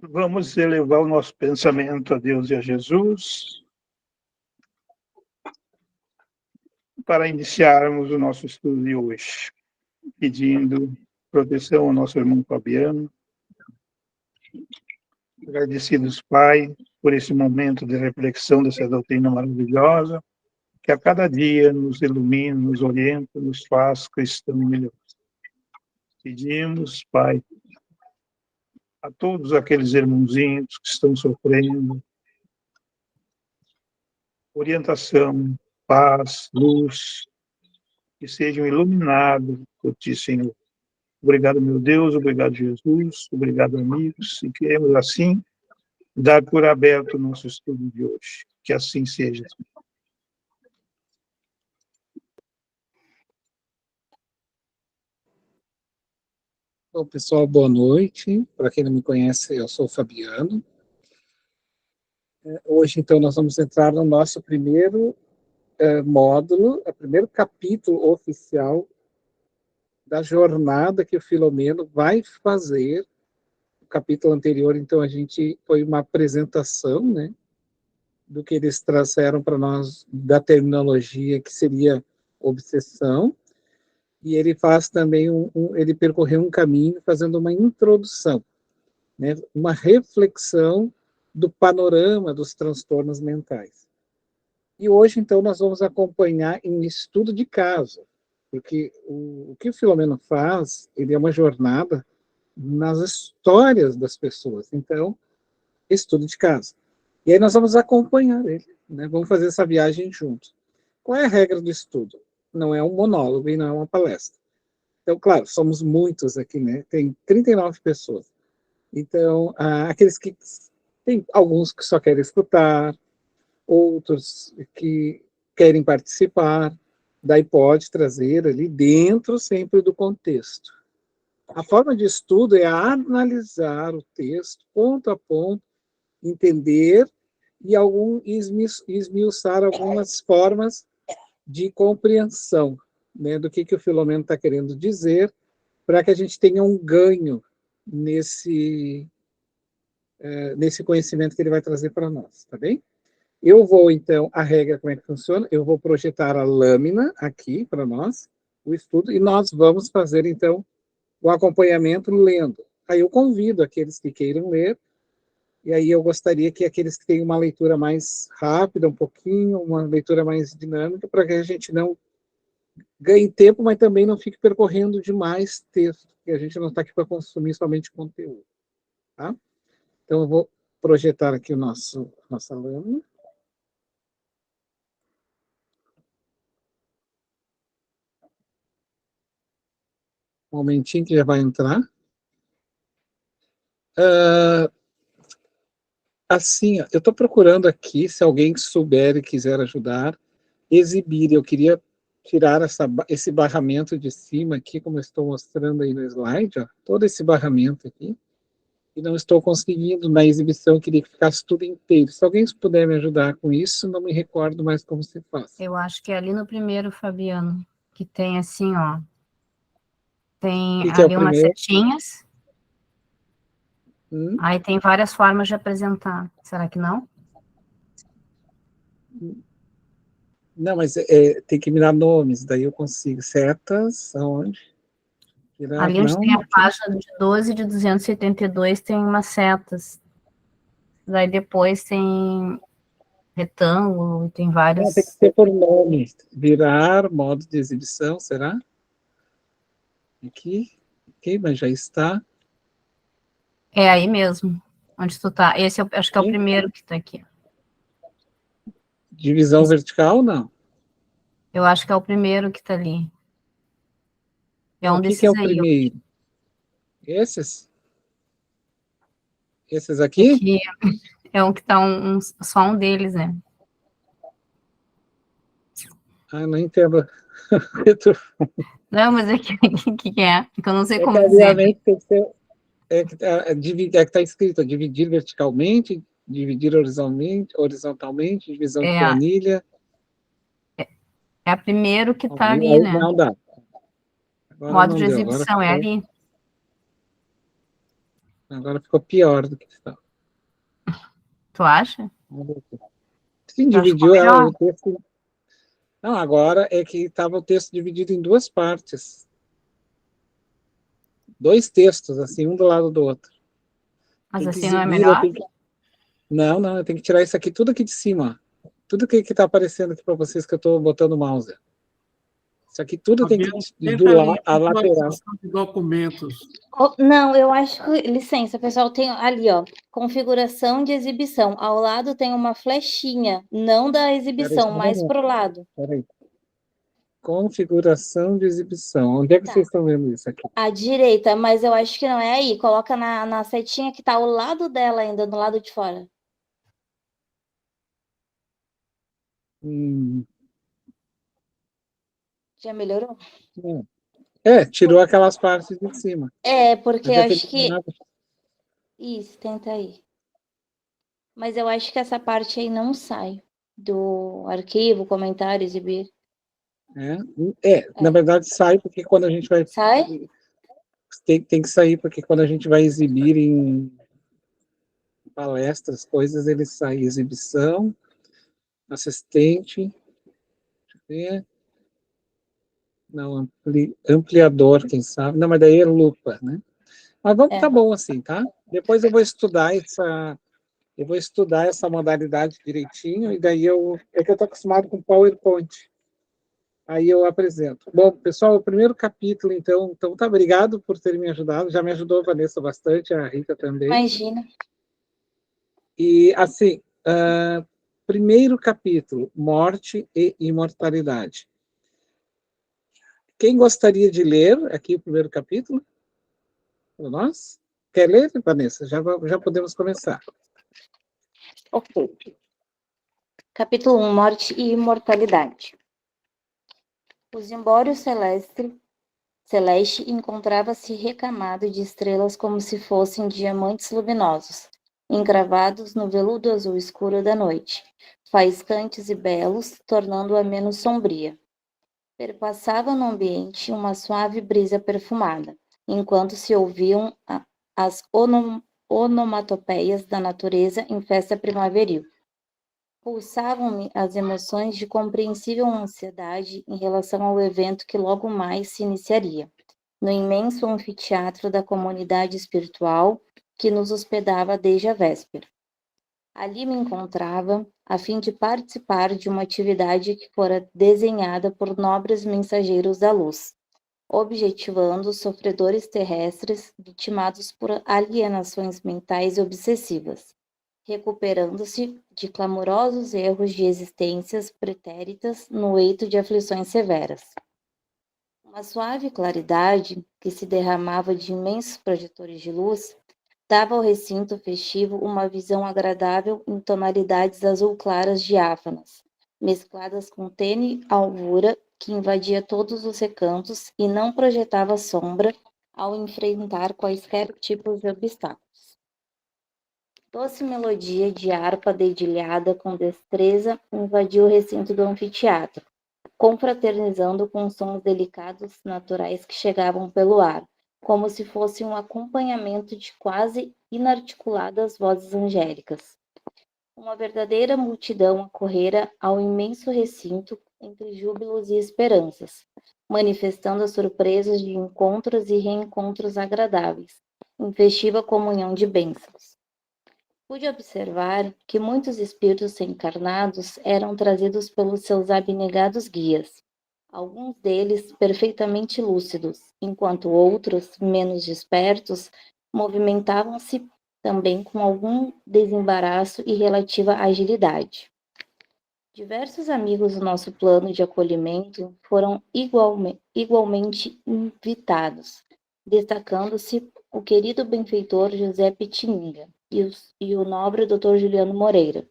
Vamos elevar o nosso pensamento a Deus e a Jesus para iniciarmos o nosso estudo de hoje, pedindo proteção ao nosso irmão Fabiano. Agradecidos, Pai, por esse momento de reflexão dessa doutrina maravilhosa, que a cada dia nos ilumina, nos orienta, nos faz cristãos melhores. Pedimos, Pai, a todos aqueles irmãozinhos que estão sofrendo, orientação, paz, luz, que sejam iluminados por Ti, Senhor. Obrigado, meu Deus, obrigado, Jesus, obrigado, amigos, e queremos, assim, dar por aberto o nosso estudo de hoje. Que assim seja. Bom, pessoal, boa noite. Para quem não me conhece, eu sou o Fabiano. Hoje, então, nós vamos entrar no nosso primeiro módulo, o primeiro capítulo oficial da jornada que o Filomeno vai fazer. O capítulo anterior, então, foi uma apresentação, né, do que eles trouxeram para nós, da terminologia que seria obsessão, e ele faz também ele percorreu um caminho fazendo uma introdução, né, uma reflexão do panorama dos transtornos mentais. E hoje, então, nós vamos acompanhar em estudo de caso, porque o que o Filomeno faz, ele é uma jornada nas histórias das pessoas. Então, estudo de caso. E aí nós vamos acompanhar ele, né? Vamos fazer essa viagem juntos. Qual é a regra do estudo? Não é um monólogo e não é uma palestra. Então, claro, somos muitos aqui, né? Tem 39 pessoas. Então, aqueles que tem alguns que só querem escutar, outros que querem participar, daí pode trazer ali dentro sempre do contexto. A forma de estudo é analisar o texto ponto a ponto, entender e esmiuçar algumas formas de compreensão, né, do que o Filomeno está querendo dizer, para que a gente tenha um ganho nesse conhecimento que ele vai trazer para nós, tá bem? Eu vou, então, a regra, como é que funciona? Eu vou projetar a lâmina aqui para nós, o estudo, e nós vamos fazer, então, o acompanhamento lendo. Aí eu convido aqueles que queiram ler, e aí eu gostaria que aqueles que têm uma leitura mais rápida, um pouquinho, uma leitura mais dinâmica, para que a gente não ganhe tempo, mas também não fique percorrendo demais texto, porque a gente não está aqui para consumir somente conteúdo. Tá? Então eu vou projetar aqui nossa lâmina. Um momentinho que já vai entrar. Assim, eu estou procurando aqui, se alguém souber e quiser ajudar, exibir. Eu queria tirar esse barramento de cima aqui, como eu estou mostrando aí no slide, ó, todo esse barramento aqui, e não estou conseguindo na exibição, eu queria que ficasse tudo inteiro. Se alguém puder me ajudar com isso, não me recordo mais como se faz. Eu acho que é ali no primeiro, Fabiano, que tem assim, ó, tem que ali é umas setinhas, aí tem várias formas de apresentar. Será que não? Não, mas tem que me dar nomes, daí eu consigo. Setas, aonde? Ali onde tem a página de 12 de 282 tem umas setas. Daí depois tem retângulo, tem vários... Não, tem que ser por nome. Virar, modo de exibição, será? Aqui, ok, mas já está. É aí mesmo, onde tu tá. Esse acho que é o primeiro que tá aqui. Divisão vertical, não? Eu acho que é o primeiro que tá ali. É um desses que é o aí. primeiro? Esses? Esses aqui? Aqui é um que tá só um deles, né? Não entendo. Não, mas é que é? Porque eu não sei como dizer. dizer. Tem que ser, é que está escrito, dividir verticalmente, dividir horizontalmente, divisão de planilha. É o primeiro que está ali, né? Não dá. Agora Modo não de deu. exibição, é ali. Agora ficou pior do que estava. Tu acha? Sim, Eu acho que dividiu ficou melhor. o texto. Não, agora é que estava o texto dividido em duas partes. Dois textos, assim, um do lado do outro. Mas Tem que assim não é exibir, melhor? Não, eu tenho que tirar isso aqui, tudo aqui de cima. Tudo que está aparecendo aqui para vocês que eu estou botando o mouse. Isso aqui tudo tem que ir do lado, a lateral. De documentos. Não, eu acho que, licença, pessoal, tem ali, ó, configuração de exibição. Ao lado tem uma flechinha, não da exibição, mais pro lado. Peraí. Configuração de exibição. Onde é que Tá. vocês estão vendo isso aqui? À direita, mas eu acho que não é aí. Coloca na setinha que tá ao lado dela ainda, do lado de fora. Já melhorou? Não. Tirou aquelas partes de cima. É, porque Mas eu é acho que... Isso, tenta aí. Mas eu acho que essa parte aí não sai do arquivo, comentário, exibir. Na verdade sai porque quando a gente vai... Sai? Tem que sair porque quando a gente vai exibir em palestras, coisas, ele sai exibição, assistente, deixa eu ver, não, ampliador, quem sabe, não, mas daí é lupa, né? Mas vamos, tá bom assim, tá? Depois eu vou estudar essa modalidade direitinho, e daí é que eu estou acostumado com PowerPoint. Aí eu apresento. Bom, pessoal, o primeiro capítulo, então tá, obrigado por terem me ajudado, já me ajudou a Vanessa bastante, a Rita também. Imagina. E, assim, primeiro capítulo, morte e imortalidade. Quem gostaria de ler aqui o primeiro capítulo? Para nós? Quer ler, Vanessa? Já podemos começar. Ok. Capítulo 1, Morte e Imortalidade. O zimbório celeste encontrava-se recamado de estrelas como se fossem diamantes luminosos, encravados no veludo azul escuro da noite, faiscantes e belos, tornando-a menos sombria. Perpassava no ambiente uma suave brisa perfumada, enquanto se ouviam as onomatopeias da natureza em festa primaveril. Pulsavam-me as emoções de compreensível ansiedade em relação ao evento que logo mais se iniciaria, no imenso anfiteatro da comunidade espiritual que nos hospedava desde a véspera. Ali me encontrava, a fim de participar de uma atividade que fora desenhada por nobres mensageiros da luz, objetivando os sofredores terrestres vitimados por alienações mentais e obsessivas, recuperando-se de clamorosos erros de existências pretéritas no eito de aflições severas. Uma suave claridade, que se derramava de imensos projetores de luz, dava ao recinto festivo uma visão agradável em tonalidades azul claras diáfanas, mescladas com tênue alvura que invadia todos os recantos e não projetava sombra ao enfrentar quaisquer tipos de obstáculos. Doce melodia de harpa dedilhada com destreza invadiu o recinto do anfiteatro, confraternizando com sons delicados naturais que chegavam pelo ar, como se fosse um acompanhamento de quase inarticuladas vozes angélicas. Uma verdadeira multidão acorrera ao imenso recinto entre júbilos e esperanças, manifestando as surpresas de encontros e reencontros agradáveis, em festiva comunhão de bênçãos. Pude observar que muitos espíritos encarnados eram trazidos pelos seus abnegados guias, alguns deles perfeitamente lúcidos, enquanto outros, menos despertos, movimentavam-se também com algum desembaraço e relativa agilidade. Diversos amigos do nosso plano de acolhimento foram igualmente invitados, destacando-se o querido benfeitor José Pitininga e o nobre Dr. Juliano Moreira,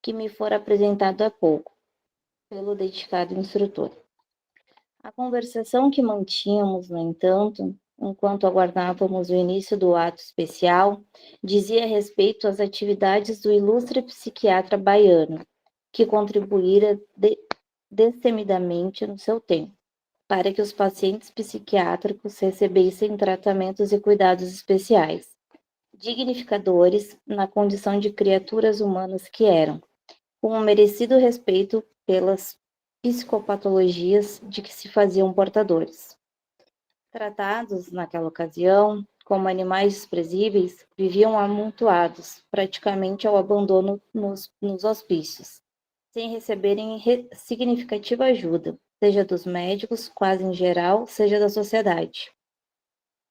que me fora apresentado há pouco, pelo dedicado instrutor. A conversação que mantínhamos, no entanto, enquanto aguardávamos o início do ato especial, dizia respeito às atividades do ilustre psiquiatra baiano, que contribuíra destemidamente no seu tempo, para que os pacientes psiquiátricos recebessem tratamentos e cuidados especiais, dignificadores na condição de criaturas humanas que eram, com um merecido respeito pelas psicopatologias de que se faziam portadores. Tratados, naquela ocasião, como animais desprezíveis, viviam amontoados, praticamente ao abandono nos hospícios, sem receberem significativa ajuda, seja dos médicos, quase em geral, seja da sociedade.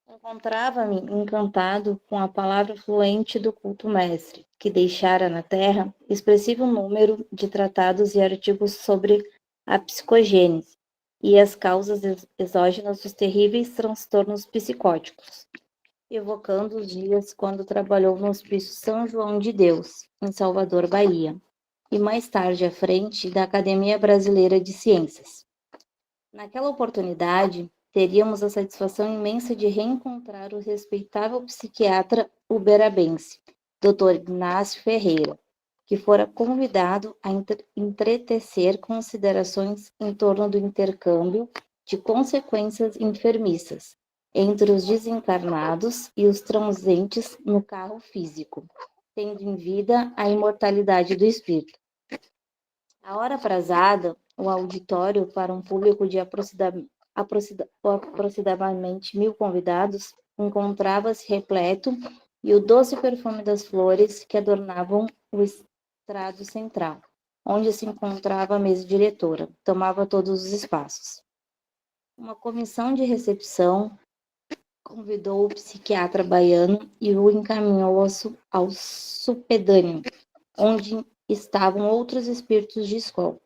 Encontrava-me encantado com a palavra fluente do culto mestre, que deixara na Terra expressivo número de tratados e artigos sobre a psicogênese e as causas exógenas dos terríveis transtornos psicóticos, evocando os dias quando trabalhou no Hospício São João de Deus, em Salvador, Bahia, e mais tarde à frente da Academia Brasileira de Ciências. Naquela oportunidade, teríamos a satisfação imensa de reencontrar o respeitável psiquiatra uberabense, Dr. Ignácio Ferreira, que fora convidado a entretecer considerações em torno do intercâmbio de consequências enfermiças entre os desencarnados e os transcendentes no carro físico, tendo em vida a imortalidade do espírito. A hora aprazada, o auditório, para um público de aproximadamente 1000 convidados, encontrava-se repleto e o doce perfume das flores que adornavam o estrado central, onde se encontrava a mesa diretora, tomava todos os espaços. Uma comissão de recepção convidou o psiquiatra baiano e o encaminhou ao supedâneo, onde estavam outros espíritos de escola,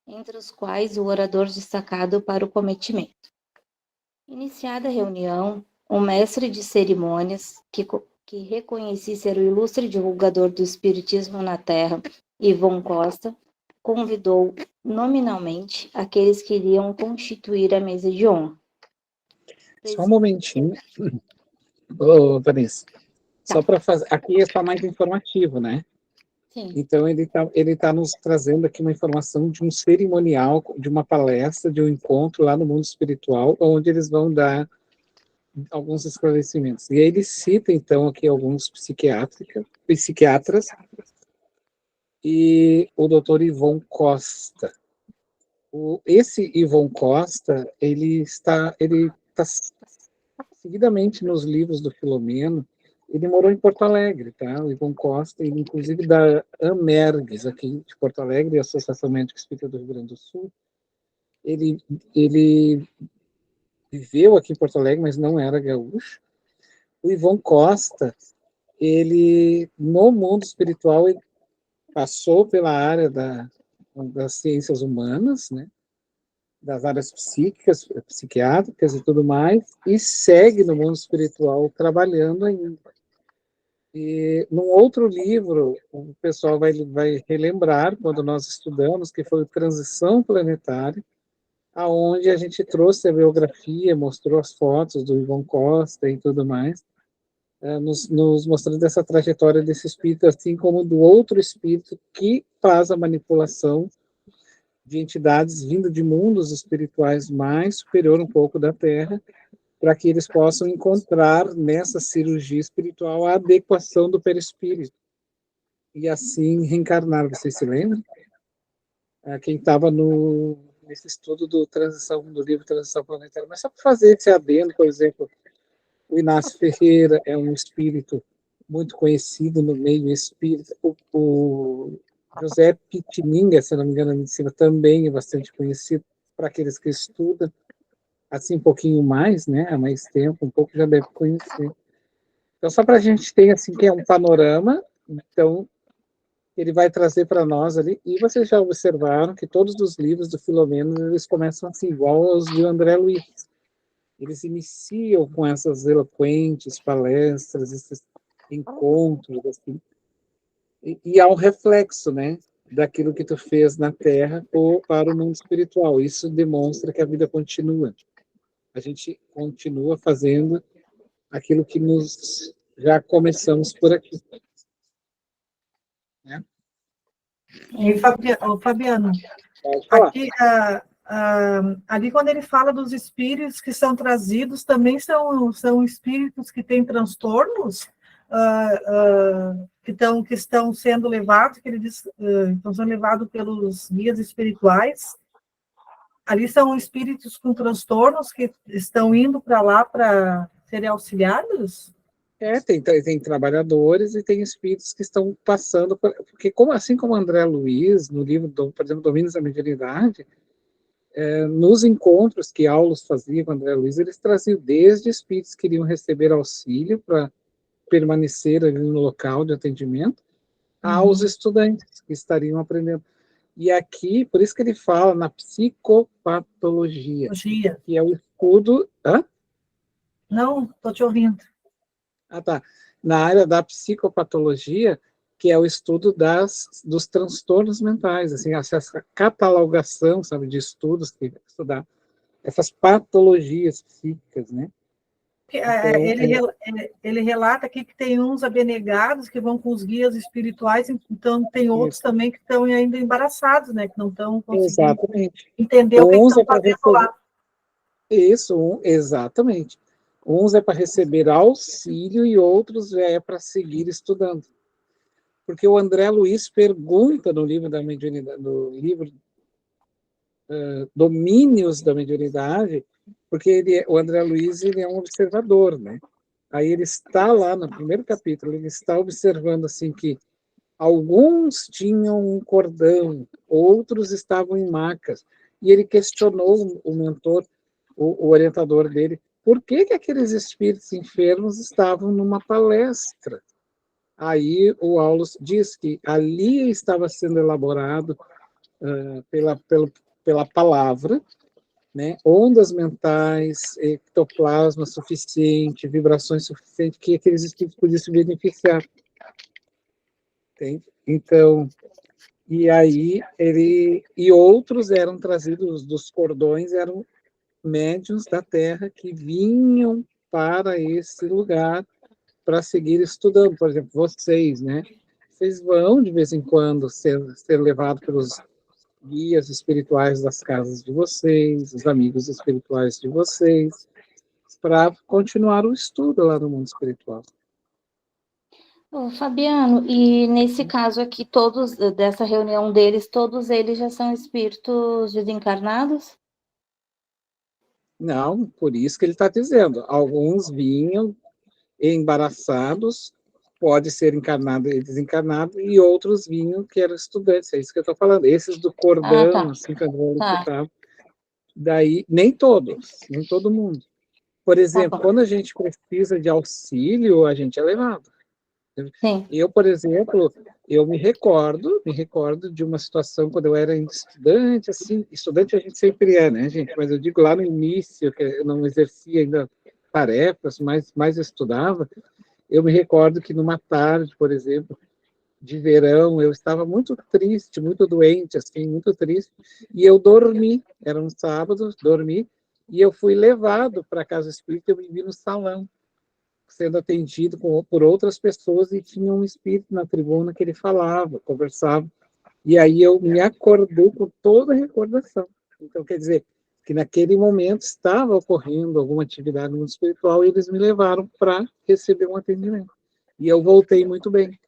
entre os quais o orador destacado para o cometimento. Iniciada a reunião, o mestre de cerimônias, que reconheci ser o ilustre divulgador do espiritismo na Terra, Ivon Costa, convidou nominalmente aqueles que iriam constituir a mesa de honra. Só um momentinho, Vanessa. Só para fazer. Aqui é só mais informativo, né? Sim. Então, ele tá nos trazendo aqui uma informação de um cerimonial, de uma palestra, de um encontro lá no mundo espiritual, onde eles vão dar alguns esclarecimentos. E aí ele cita, então, aqui alguns psiquiatras e o doutor Ivon Costa. Esse Ivon Costa, ele está seguidamente nos livros do Filomeno. Ele morou em Porto Alegre, tá? O Ivon Costa, ele inclusive da Amergues, aqui de Porto Alegre, Associação Médica Espírita do Rio Grande do Sul. Ele viveu aqui em Porto Alegre, mas não era gaúcho. O Ivon Costa, ele, no mundo espiritual, ele passou pela área das ciências humanas, né? Das áreas psíquicas, psiquiátricas e tudo mais, e segue no mundo espiritual trabalhando ainda. E num outro livro, o pessoal vai relembrar, quando nós estudamos, que foi o Transição Planetária, aonde a gente trouxe a biografia, mostrou as fotos do Ivon Costa e tudo mais, nos mostrando essa trajetória desse espírito, assim como do outro espírito que faz a manipulação de entidades vindo de mundos espirituais mais superior um pouco da Terra, para que eles possam encontrar nessa cirurgia espiritual a adequação do perispírito e assim reencarnar. Vocês se lembram? Quem estava nesse estudo do livro Transição Planetária. Mas só para fazer esse adendo, por exemplo, o Inácio Ferreira é um espírito muito conhecido no meio espírita. O José Pitininga, se não me engano, na medicina também é bastante conhecido para aqueles que estudam, assim, um pouquinho mais, né, há mais tempo, um pouco já deve conhecer. Então, só para a gente ter, assim, que é um panorama, então, ele vai trazer para nós ali, e vocês já observaram que todos os livros do Filomeno, eles começam assim, igual aos de André Luiz. Eles iniciam com essas eloquentes palestras, esses encontros, assim, e há um reflexo, né, daquilo que tu fez na Terra ou para o mundo espiritual. Isso demonstra que a vida continua. A gente continua fazendo aquilo que já começamos por aqui. Né? E, Fabiano, aqui, ali quando ele fala dos espíritos que são trazidos, também são espíritos que têm transtornos, que estão sendo levados, que ele diz, estão sendo levados pelos guias espirituais. Ali são espíritos com transtornos que estão indo para lá para serem auxiliados? Tem trabalhadores e tem espíritos que estão passando, porque assim como André Luiz, no livro, por exemplo, Domínios da Mediunidade, nos encontros que Aulus fazia com André Luiz, eles traziam desde espíritos que iriam receber auxílio para permanecer ali no local de atendimento, aos estudantes que estariam aprendendo. E aqui, por isso que ele fala na psicopatologia, que é o estudo... Hã? Não, estou te ouvindo. Tá. Na área da psicopatologia, que é o estudo dos transtornos mentais, assim, essa catalogação, sabe, de estudos que estudar essas patologias psíquicas, né? Então, ele relata aqui que tem uns abnegados que vão com os guias espirituais, então tem outros também que estão ainda embaraçados, né? Que não estão conseguindo entender o que estão fazendo lá. Isso, exatamente. Uns é para receber auxílio e outros é para seguir estudando. Porque o André Luiz pergunta no livro da mediunidade, no livro Domínios da Mediunidade, porque o André Luiz ele é um observador, né? Aí ele está lá no primeiro capítulo, ele está observando assim que alguns tinham um cordão, outros estavam em macas, e ele questionou o mentor, o orientador dele, por que aqueles espíritos enfermos estavam numa palestra? Aí o Aulus diz que ali estava sendo elaborado pela palavra, né, ondas mentais, ectoplasma suficiente, vibrações suficientes, que aqueles espíritos podiam se beneficiar. Entende? Então, e aí e outros eram trazidos dos cordões, eram médiuns da Terra que vinham para esse lugar para seguir estudando. Por exemplo, vocês, né? Vocês vão, de vez em quando, ser levados pelos guias espirituais das casas de vocês, os amigos espirituais de vocês, para continuar o estudo lá no mundo espiritual. Fabiano, e nesse caso aqui, todos, dessa reunião deles, todos eles já são espíritos desencarnados? Não, por isso que ele está dizendo. Alguns vinham embaraçados, pode ser encarnado e desencarnado, e outros vinham que eram estudantes, é isso que eu estou falando. Esses do cordão, assim, que daí, nem todos, nem todo mundo. Por exemplo, quando a gente precisa de auxílio, a gente é levado. Sim. Eu, por exemplo, eu me recordo de uma situação quando eu era estudante, assim, estudante a gente sempre é, né, gente? Mas eu digo lá no início, que eu não exercia ainda tarefas, mas estudava, eu me recordo que numa tarde, por exemplo, de verão, eu estava muito triste, muito doente, assim, muito triste, e eu dormi, era um sábado, dormi, e eu fui levado para a casa espírita, eu me vi no salão, sendo atendido por outras pessoas, e tinha um espírito na tribuna que ele falava, conversava, e aí eu me acordei com toda a recordação. Então, quer dizer, que naquele momento estava ocorrendo alguma atividade no mundo espiritual, e eles me levaram para receber um atendimento. E eu voltei muito bem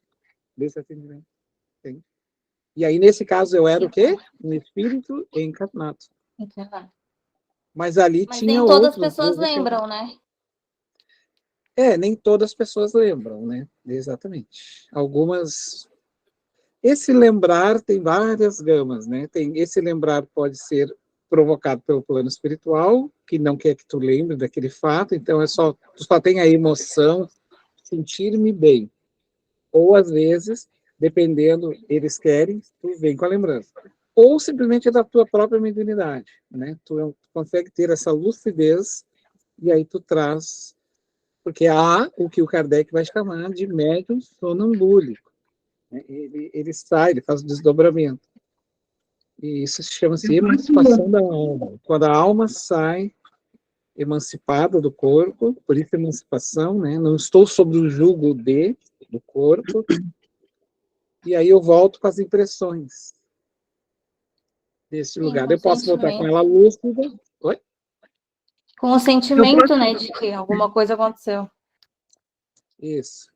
desse atendimento. Entende? E aí, nesse caso, eu era o quê? Um espírito encarnado. Mas ali tinha nem todas outros, as pessoas lembram, né? Nem todas as pessoas lembram, né? Exatamente. Algumas... Esse lembrar tem várias gamas, né? Esse lembrar pode ser provocado pelo plano espiritual, que não quer que tu lembre daquele fato, então tu só tem a emoção, sentir-me bem. Ou, às vezes, dependendo, eles querem, tu vem com a lembrança. Ou, simplesmente, é da tua própria mediunidade, né? Tu consegue ter essa lucidez, e aí tu traz... Porque há o que o Kardec vai chamar de médium sonambúlico. Ele sai, ele faz o desdobramento. E isso chama-se emancipação da alma. Quando a alma sai emancipada do corpo, por isso emancipação, né? Não estou sob o jugo do corpo, e aí eu volto com as impressões desse lugar. Eu posso voltar com ela lúcida. Oi? Com o sentimento, né, de que alguma coisa aconteceu. Isso.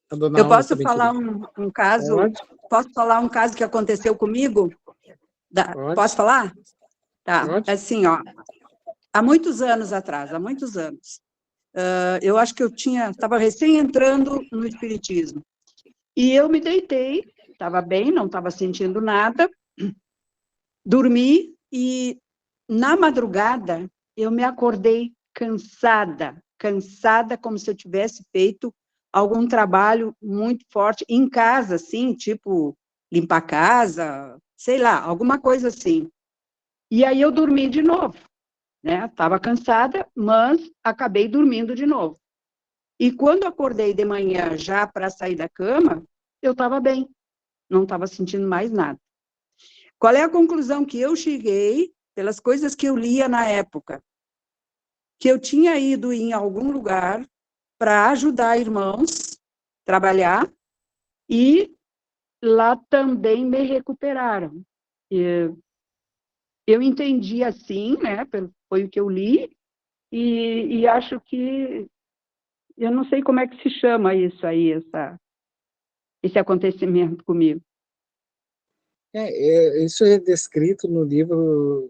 Eu posso falar um caso? Pode? Posso falar um caso que aconteceu comigo? Posso falar? Tá. Pode. Assim, ó, há muitos anos atrás, eu acho que eu estava recém entrando no espiritismo. E eu me deitei, estava bem, não estava sentindo nada, dormi e, na madrugada, eu me acordei cansada como se eu tivesse feito algum trabalho muito forte em casa, assim, tipo, limpar a casa, sei lá, alguma coisa assim. E aí eu dormi de novo, né? Estava cansada, mas acabei dormindo de novo. E quando acordei de manhã já para sair da cama, eu estava bem, não estava sentindo mais nada. Qual é a conclusão que eu cheguei, pelas coisas que eu lia na época? Que eu tinha ido em algum lugar para ajudar irmãos, trabalhar, e lá também me recuperaram. Eu entendi assim, né, foi o que eu li, e acho que, eu não sei como é que se chama isso aí, esse acontecimento comigo. Isso é descrito no livro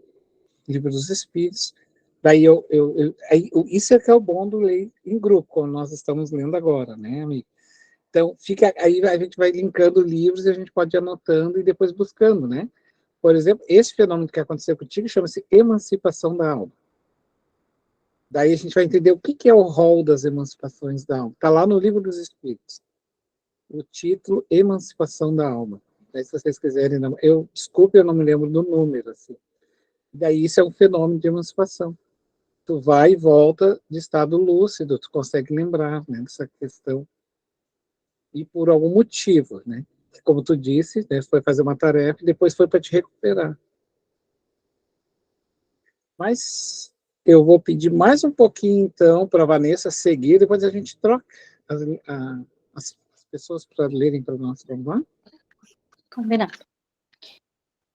dos Espíritos. Daí isso é que é o bom do ler em grupo, como nós estamos lendo agora, né, amigo? Então, aí a gente vai linkando livros e a gente pode ir anotando e depois buscando, né? Por exemplo, esse fenômeno que aconteceu contigo chama-se emancipação da alma. Daí a gente vai entender o que é o rol das emancipações da alma. Está lá no Livro dos Espíritos. O título, Emancipação da Alma. Daí, se vocês quiserem... Desculpe, eu não me lembro do número. Assim. Daí isso é um fenômeno de emancipação. Tu vai e volta de estado lúcido, tu consegue lembrar, né, dessa questão. E por algum motivo, né? Como tu disse, né, foi fazer uma tarefa e depois foi para te recuperar. Mas eu vou pedir mais um pouquinho, então, para a Vanessa seguir, depois a gente troca as pessoas para lerem para nós, vamos lá? Combinado.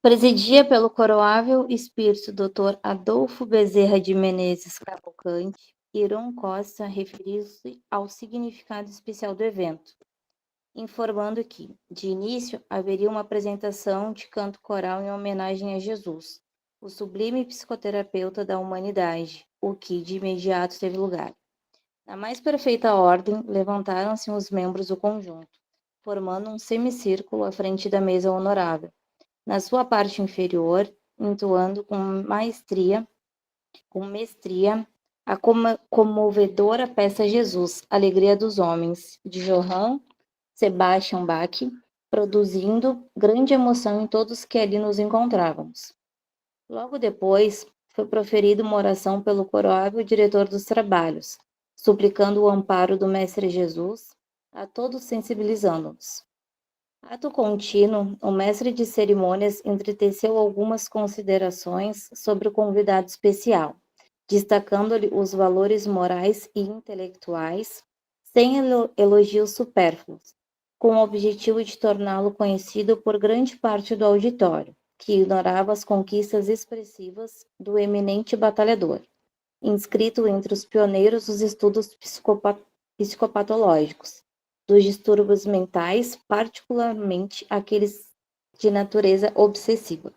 Presidia pelo coroável espírito Dr. Adolfo Bezerra de Menezes Cavalcante, Iron Costa referiu-se ao significado especial do evento, informando que, de início, haveria uma apresentação de canto coral em homenagem a Jesus, o sublime psicoterapeuta da humanidade, o que de imediato teve lugar. Na mais perfeita ordem, levantaram-se os membros do conjunto, formando um semicírculo à frente da mesa honorável. Na sua parte inferior, entoando com mestria, a comovedora peça Jesus, Alegria dos Homens, de Johann Sebastian Bach, produzindo grande emoção em todos que ali nos encontrávamos. Logo depois, foi proferida uma oração pelo coroável diretor dos trabalhos, suplicando o amparo do Mestre Jesus, a todos sensibilizando-nos. Ato contínuo, o mestre de cerimônias entreteceu algumas considerações sobre o convidado especial, destacando-lhe os valores morais e intelectuais, sem elogios supérfluos, com o objetivo de torná-lo conhecido por grande parte do auditório, que ignorava as conquistas expressivas do eminente batalhador, inscrito entre os pioneiros dos estudos psicopatológicos, dos distúrbios mentais, particularmente aqueles de natureza obsessiva.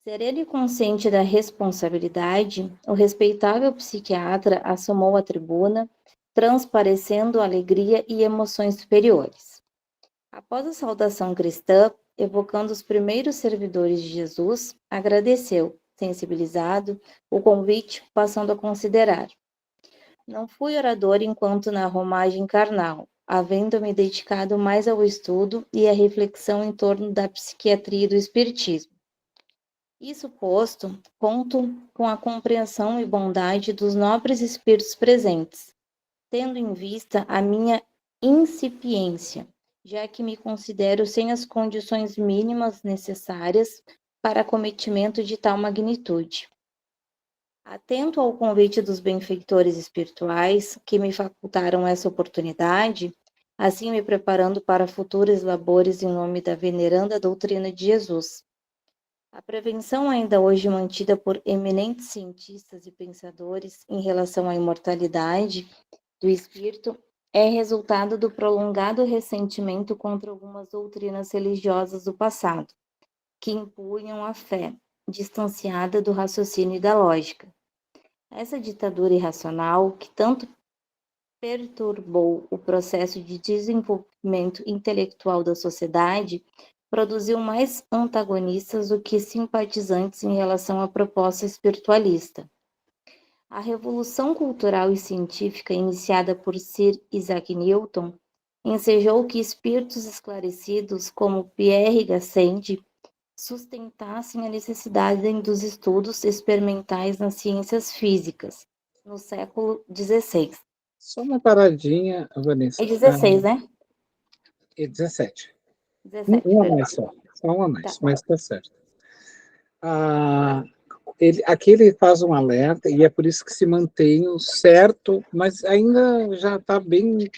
Sereno e consciente da responsabilidade, o respeitável psiquiatra assomou a tribuna, transparecendo alegria e emoções superiores. Após a saudação cristã, evocando os primeiros servidores de Jesus, agradeceu, sensibilizado, o convite, passando a considerar: não fui orador enquanto na romagem carnal, havendo-me dedicado mais ao estudo e à reflexão em torno da psiquiatria e do espiritismo. Isso posto, conto com a compreensão e bondade dos nobres espíritos presentes, tendo em vista a minha incipiência, já que me considero sem as condições mínimas necessárias para acometimento de tal magnitude. Atento ao convite dos benfeitores espirituais que me facultaram essa oportunidade, assim me preparando para futuros labores em nome da veneranda doutrina de Jesus. A prevenção ainda hoje mantida por eminentes cientistas e pensadores em relação à imortalidade do espírito é resultado do prolongado ressentimento contra algumas doutrinas religiosas do passado, que impunham a fé, distanciada do raciocínio e da lógica. Essa ditadura irracional, que tanto perturbou o processo de desenvolvimento intelectual da sociedade, produziu mais antagonistas do que simpatizantes em relação à proposta espiritualista. A revolução cultural e científica iniciada por Sir Isaac Newton ensejou que espíritos esclarecidos como Pierre Gassendi sustentassem a necessidade dos estudos experimentais nas ciências físicas, no século XVI. Só uma paradinha, Vanessa. É 16, né? É 17. 17, Um a perdão. mais só uma a mais, Tá. mas está certo. Aqui ele faz um alerta, e é por isso que se mantém o certo, mas ainda já está bem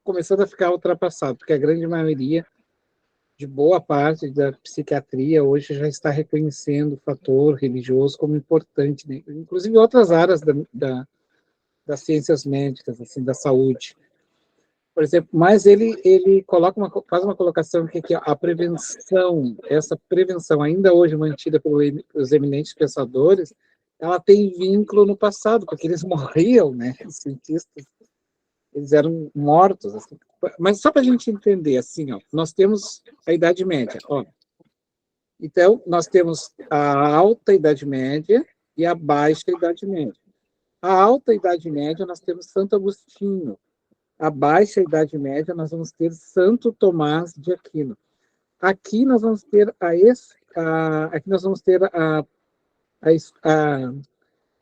começando a ficar ultrapassado, porque a grande maioria de boa parte da psiquiatria hoje já está reconhecendo o fator religioso como importante, né? Inclusive outras áreas das ciências médicas, assim, da saúde. Por exemplo, mas ele faz uma colocação que a prevenção, essa prevenção ainda hoje mantida pelos eminentes pensadores, ela tem vínculo no passado, porque eles morriam, né? Os cientistas, eles eram mortos. Assim. Mas só para a gente entender, assim, ó, nós temos a Idade Média, ó. Então, nós temos a Alta Idade Média e a Baixa Idade Média. A Alta Idade Média, nós temos Santo Agostinho. A Baixa Idade Média, nós vamos ter Santo Tomás de Aquino. Aqui nós vamos ter a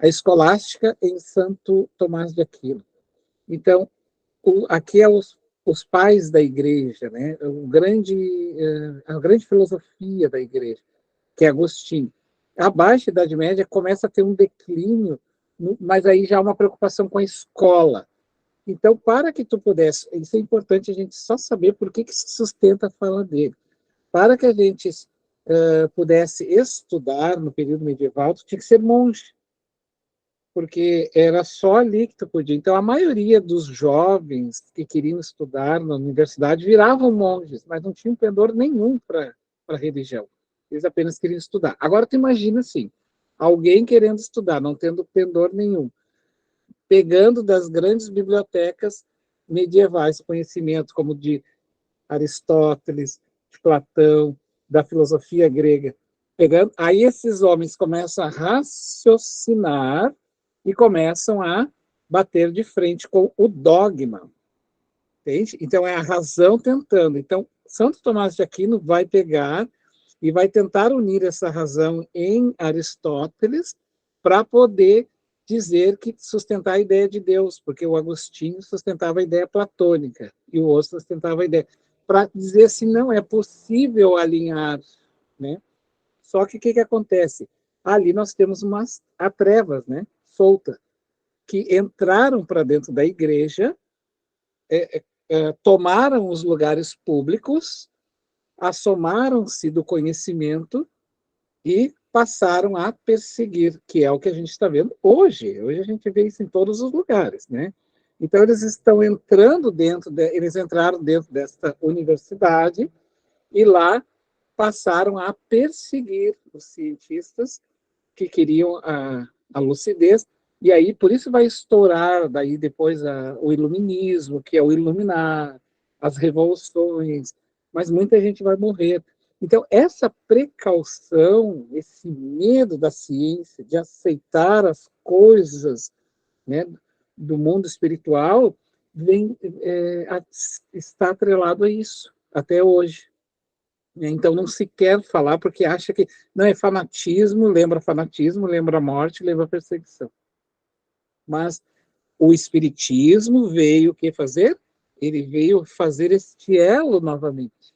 escolástica em Santo Tomás de Aquino. Então, aqui é os pais da igreja, né? A grande filosofia da igreja, que é Agostinho. A Baixa Idade Média começa a ter um declínio, mas aí já há uma preocupação com a escola. Então, para que tu pudesse, isso é importante a gente só saber por que se sustenta a fala dele. Para que a gente pudesse estudar no período medieval, tu tinha que ser monge, porque era só ali que tu podia. Então, a maioria dos jovens que queriam estudar na universidade viravam monges, mas não tinham pendor nenhum para a religião. Eles apenas queriam estudar. Agora, tu imagina assim, alguém querendo estudar, não tendo pendor nenhum, pegando das grandes bibliotecas medievais conhecimento como de Aristóteles, de Platão, da filosofia grega. Pegando, aí esses homens começam a raciocinar e começam a bater de frente com o dogma. Entende? Então, é a razão tentando. Então, Santo Tomás de Aquino vai pegar e vai tentar unir essa razão em Aristóteles para poder dizer que sustentar a ideia de Deus, porque o Agostinho sustentava a ideia platônica e o outro sustentava a ideia, para dizer se não é possível alinhar, né? Só que o que acontece? Ali nós temos umas trevas, né? Solta, que entraram para dentro da igreja, tomaram os lugares públicos, assomaram-se do conhecimento e passaram a perseguir, que é o que a gente está vendo hoje. Hoje a gente vê isso em todos os lugares, né? Então eles estão entrando eles entraram dentro desta universidade e lá passaram a perseguir os cientistas que queriam a lucidez, e aí por isso vai estourar daí depois o iluminismo, que é o iluminar, as revoluções, mas muita gente vai morrer. Então, essa precaução, esse medo da ciência, de aceitar as coisas, né, do mundo espiritual, está atrelado a isso, até hoje. Então, não se quer falar porque acha que não é fanatismo, lembra morte, lembra perseguição. Mas o espiritismo veio o que fazer? Ele veio fazer este elo novamente.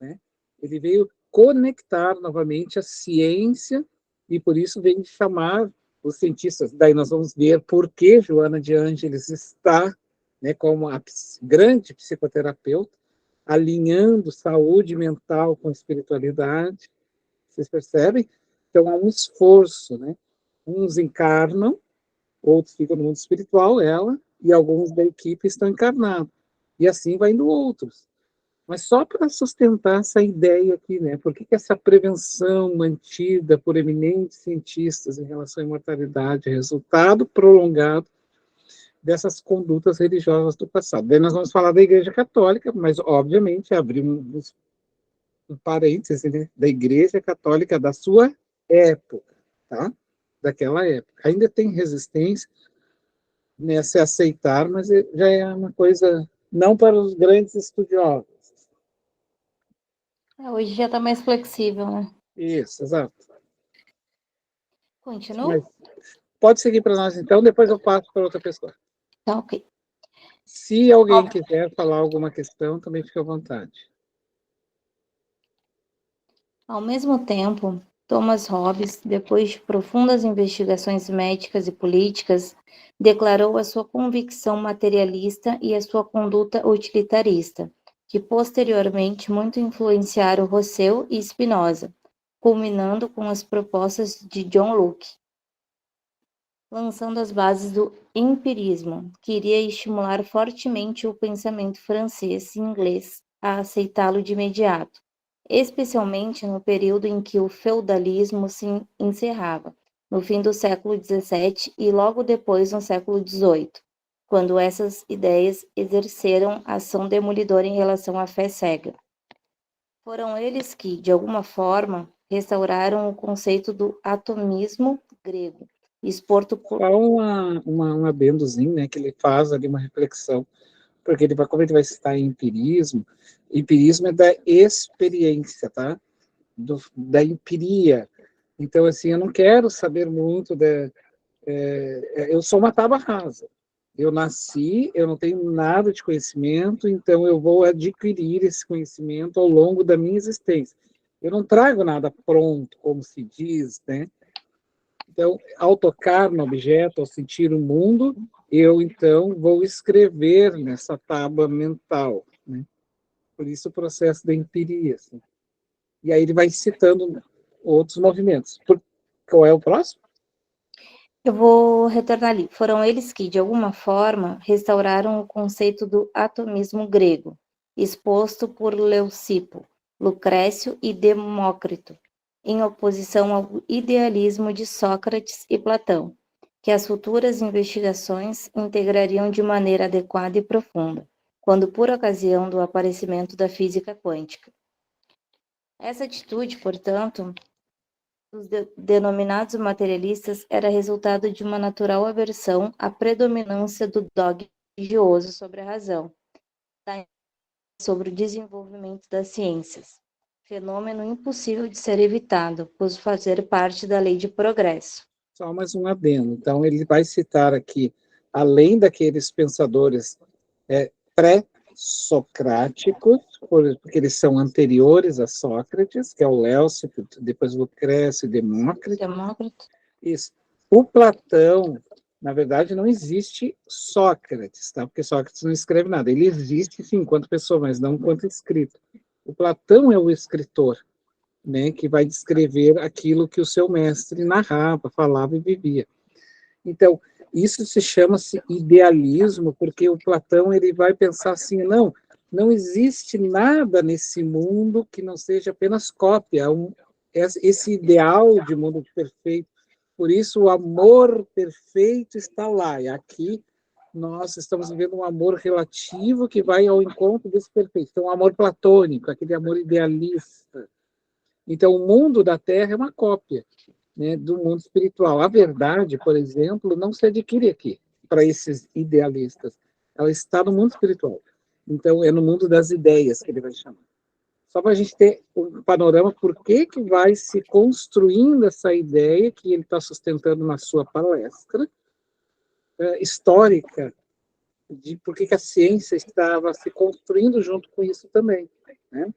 Né? Ele veio conectar novamente a ciência e por isso vem chamar os cientistas. Daí nós vamos ver por que Joana de Ângeles está né, como a grande psicoterapeuta, alinhando saúde mental com espiritualidade. Vocês percebem? Então, há um esforço, né? Uns encarnam, outros ficam no mundo espiritual, ela, e alguns da equipe estão encarnados. E assim vai indo outros. Mas só para sustentar essa ideia aqui, né? Por que essa prevenção mantida por eminentes cientistas em relação à imortalidade é resultado prolongado dessas condutas religiosas do passado? Daí nós vamos falar da Igreja Católica, mas, obviamente, abrimos um parênteses, né? Da Igreja Católica da sua época, tá? Daquela época. Ainda tem resistência, né, a se aceitar, mas já é uma coisa não para os grandes estudiosos. Hoje já está mais flexível, né? Isso, exato. Continua? Mas pode seguir para nós, então, depois eu passo para outra pessoa. Tá, ok. Se alguém quiser falar alguma questão, também fique à vontade. Ao mesmo tempo, Thomas Hobbes, depois de profundas investigações médicas e políticas, declarou a sua convicção materialista e a sua conduta utilitarista, que posteriormente muito influenciaram Rousseau e Spinoza, culminando com as propostas de John Locke, lançando as bases do empirismo, que iria estimular fortemente o pensamento francês e inglês a aceitá-lo de imediato, especialmente no período em que o feudalismo se encerrava, no fim do século XVII e logo depois no século XVIII, quando essas ideias exerceram ação demolidora em relação à fé cega. Foram eles que, de alguma forma, restauraram o conceito do atomismo grego, exposto por... Só um adendozinho, né, que ele faz ali uma reflexão, porque ele vai, como ele vai citar empirismo é da experiência, tá? Da empiria. Então, assim, eu não quero saber muito eu sou uma tábua rasa. Eu nasci, eu não tenho nada de conhecimento, então eu vou adquirir esse conhecimento ao longo da minha existência. Eu não trago nada pronto, como se diz, né? Então, ao tocar no objeto, ao sentir o mundo, eu, então, vou escrever nessa tábua mental, né? Por isso o processo da empiria. Assim. E aí ele vai citando outros movimentos. Qual é o próximo? Eu vou retornar ali. Foram eles que, de alguma forma, restauraram o conceito do atomismo grego, exposto por Leucipo, Lucrécio e Demócrito, em oposição ao idealismo de Sócrates e Platão, que as futuras investigações integrariam de maneira adequada e profunda, quando por ocasião do aparecimento da física quântica. Essa atitude, portanto, dos denominados materialistas era resultado de uma natural aversão à predominância do dogma religioso sobre a razão, sobre o desenvolvimento das ciências, fenômeno impossível de ser evitado, por fazer parte da lei de progresso. Só mais um adendo. Então, ele vai citar aqui, além daqueles pensadores pré-socráticos, porque eles são anteriores a Sócrates, que é o Leucipo, depois Lucrécio e Demócrito. Isso. O Platão, na verdade, não existe Sócrates, tá? Porque Sócrates não escreve nada. Ele existe, sim, enquanto pessoa, mas não enquanto escrito. O Platão é o escritor, né, que vai descrever aquilo que o seu mestre narrava, falava e vivia. Então, isso se chama-se idealismo, porque o Platão ele vai pensar assim, não existe nada nesse mundo que não seja apenas cópia, esse ideal de mundo perfeito. Por isso, o amor perfeito está lá, e aqui nós estamos vivendo um amor relativo que vai ao encontro desse perfeito. Então, um amor platônico, aquele amor idealista. Então, o mundo da Terra é uma cópia, né, do mundo espiritual. A verdade, por exemplo, não se adquire aqui, para esses idealistas. Ela está no mundo espiritual. Então, é no mundo das ideias que ele vai chamar. Só para a gente ter um panorama por que vai se construindo essa ideia que ele está sustentando na sua palestra histórica, de por que a ciência estava se construindo junto com isso também. Né? O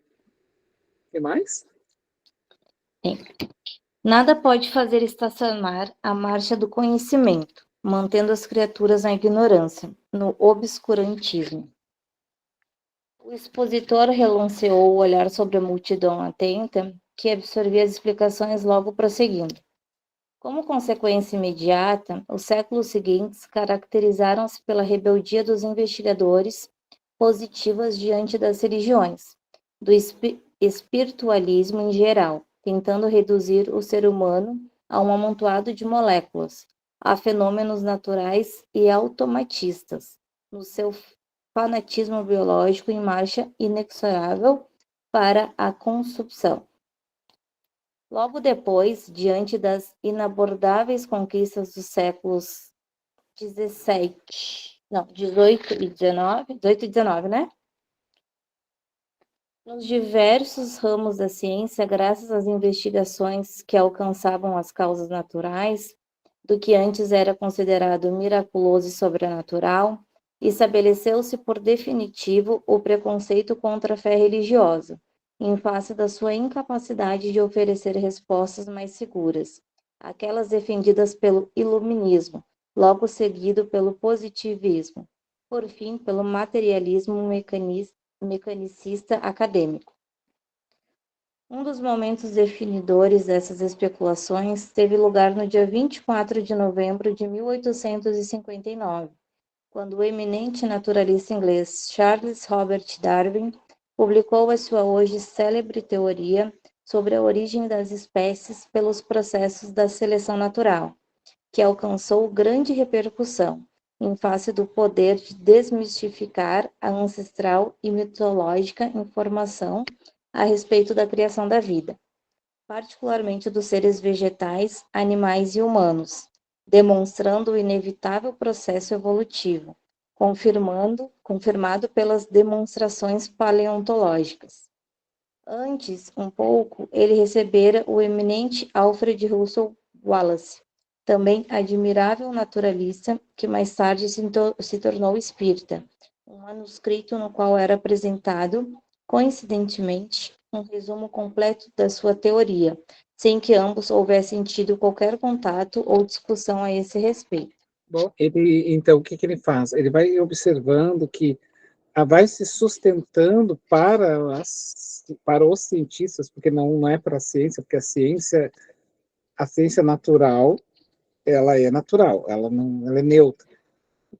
que mais? Sim. Nada pode fazer estacionar a marcha do conhecimento, mantendo as criaturas na ignorância, no obscurantismo. O expositor relanceou o olhar sobre a multidão atenta, que absorvia as explicações logo prosseguindo. Como consequência imediata, os séculos seguintes caracterizaram-se pela rebeldia dos investigadores positivas diante das religiões, do espiritualismo em geral, tentando reduzir o ser humano a um amontoado de moléculas, a fenômenos naturais e automatistas, no seu fanatismo biológico em marcha inexorável para a consumpção. Logo depois, diante das inabordáveis conquistas dos séculos 18 e 19, né? Nos diversos ramos da ciência, graças às investigações que alcançavam as causas naturais, do que antes era considerado miraculoso e sobrenatural, estabeleceu-se por definitivo o preconceito contra a fé religiosa, em face da sua incapacidade de oferecer respostas mais seguras, aquelas defendidas pelo iluminismo, logo seguido pelo positivismo, por fim pelo materialismo mecanicista acadêmico. Um dos momentos definidores dessas especulações teve lugar no dia 24 de novembro de 1859, quando o eminente naturalista inglês Charles Robert Darwin publicou a sua hoje célebre teoria sobre a origem das espécies pelos processos da seleção natural, que alcançou grande repercussão, em face do poder de desmistificar a ancestral e mitológica informação a respeito da criação da vida, particularmente dos seres vegetais, animais e humanos, demonstrando o inevitável processo evolutivo, confirmado pelas demonstrações paleontológicas. Antes, um pouco, ele recebera o eminente Alfred Russel Wallace, também admirável naturalista, que mais tarde se tornou espírita, um manuscrito no qual era apresentado, coincidentemente, um resumo completo da sua teoria, sem que ambos houvessem tido qualquer contato ou discussão a esse respeito. Bom, então, o que ele faz? Ele vai observando que vai se sustentando para os cientistas, porque não é para a ciência, porque a ciência natural, ela é natural, ela é neutra.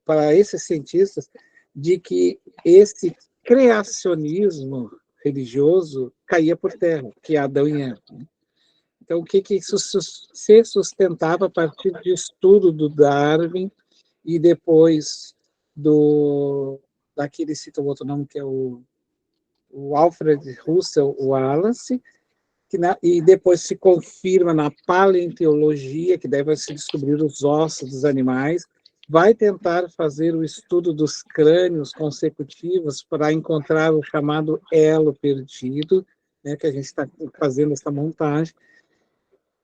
Para esses cientistas, de que esse criacionismo religioso caía por terra, que é Adão e Eva. Então, o que se sustentava a partir de estudo do Darwin e depois daquele, cita o outro nome, que é o Alfred Russel Wallace, e depois se confirma na paleontologia, que deve se descobrir os ossos dos animais, vai tentar fazer o estudo dos crânios consecutivos para encontrar o chamado elo perdido, né, que a gente está fazendo essa montagem,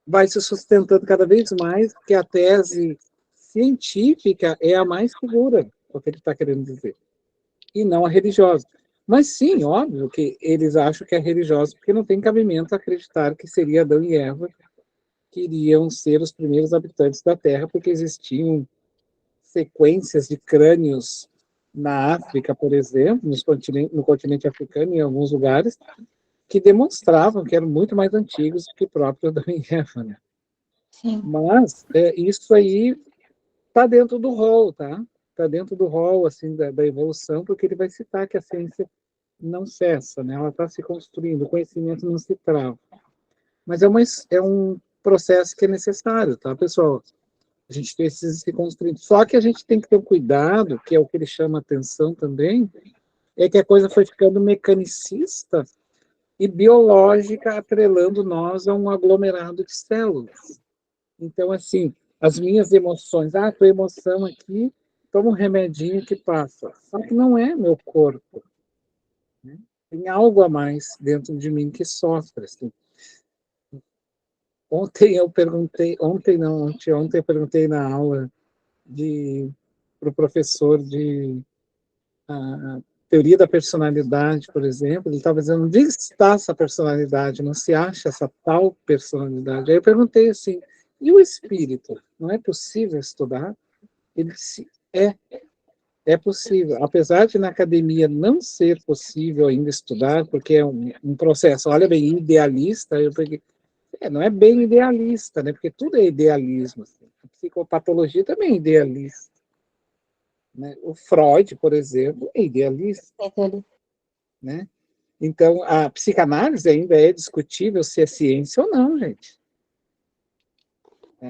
vai se sustentando cada vez mais que a tese científica é a mais segura, é o que ele está querendo dizer, e não a religiosa. Mas sim, óbvio que eles acham que é religiosa, porque não tem cabimento acreditar que seria Adão e Eva que iriam ser os primeiros habitantes da Terra, porque existiam sequências de crânios na África, por exemplo, no continente africano, em alguns lugares, que demonstravam que eram muito mais antigos que o próprio Adão e Eva, né? Sim. Mas isso aí está dentro do rol, tá? Está dentro do rol, assim, da evolução, porque ele vai citar que a ciência não cessa, né? Ela está se construindo, o conhecimento não se trava. Mas é um processo que é necessário, tá, pessoal? A gente precisa se construir. Só que a gente tem que ter um cuidado, que é o que ele chama atenção também, é que a coisa foi ficando mecanicista e biológica, atrelando nós a um aglomerado de células. Então, assim, as minhas emoções, tua emoção aqui, toma um remedinho que passa. Só que não é meu corpo. Né? Tem algo a mais dentro de mim que sofre. Assim. Ontem eu perguntei na aula para o professor de teoria da personalidade, por exemplo, ele estava dizendo, onde está essa personalidade? Não se acha essa tal personalidade? Aí eu perguntei assim, e o espírito? Não é possível estudar? É possível, apesar de na academia não ser possível ainda estudar, porque é um processo, olha bem, idealista, eu peguei, não é bem idealista, né? Porque tudo é idealismo. Assim. A psicopatologia também é idealista. Né? O Freud, por exemplo, é idealista. Né? Então, a psicanálise ainda é discutível se é ciência ou não, gente.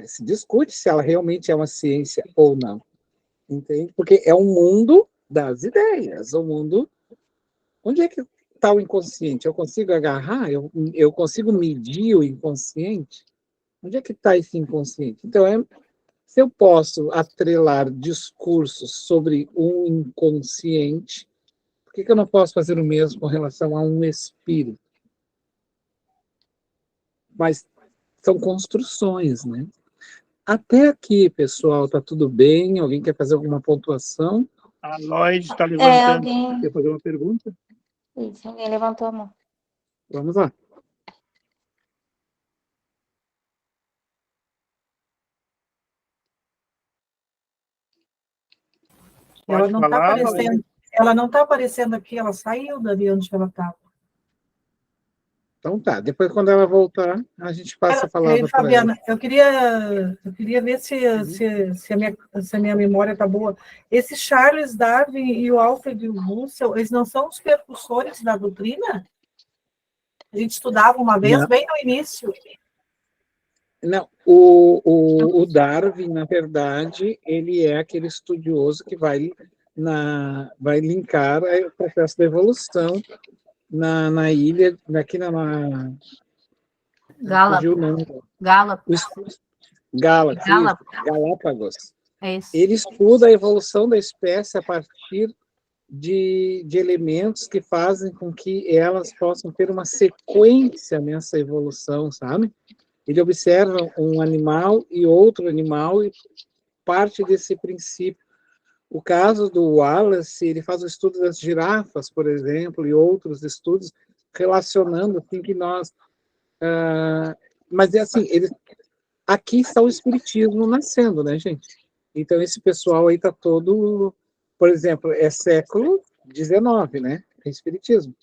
Se discute se ela realmente é uma ciência ou não. Entende? Porque é um mundo das ideias, um mundo... Onde é que está o inconsciente? Eu consigo agarrar? Eu consigo medir o inconsciente? Onde é que está esse inconsciente? Então, se eu posso atrelar discursos sobre um inconsciente, por que eu não posso fazer o mesmo com relação a um espírito? Mas são construções, né? Até aqui, pessoal, está tudo bem? Alguém quer fazer alguma pontuação? A Lloyd está levantando. Alguém... Quer fazer uma pergunta? Isso, alguém levantou a mão. Vamos lá. Ela não está aparecendo. Ela não está aparecendo aqui, ela saiu dali onde ela estava. Então tá, depois quando ela voltar, a gente passa a palavra para ela. Fabiana, eu queria ver se a minha memória está boa. Esse Charles Darwin e o Alfred Russell, eles não são os percussores da doutrina? A gente estudava uma vez, bem no início. Não, o Darwin, na verdade, ele é aquele estudioso que vai linkar o processo da evolução na ilha, aqui na Galápagos. É isso. Ele estuda a evolução da espécie a partir de elementos que fazem com que elas possam ter uma sequência nessa evolução, sabe? Ele observa um animal e outro animal e parte desse princípio. O caso do Wallace, ele faz o estudo das girafas, por exemplo, e outros estudos relacionando assim que nós... mas é assim, aqui está o espiritismo nascendo, né, gente? Então, esse pessoal aí está todo... Por exemplo, é século XIX, né? É espiritismo.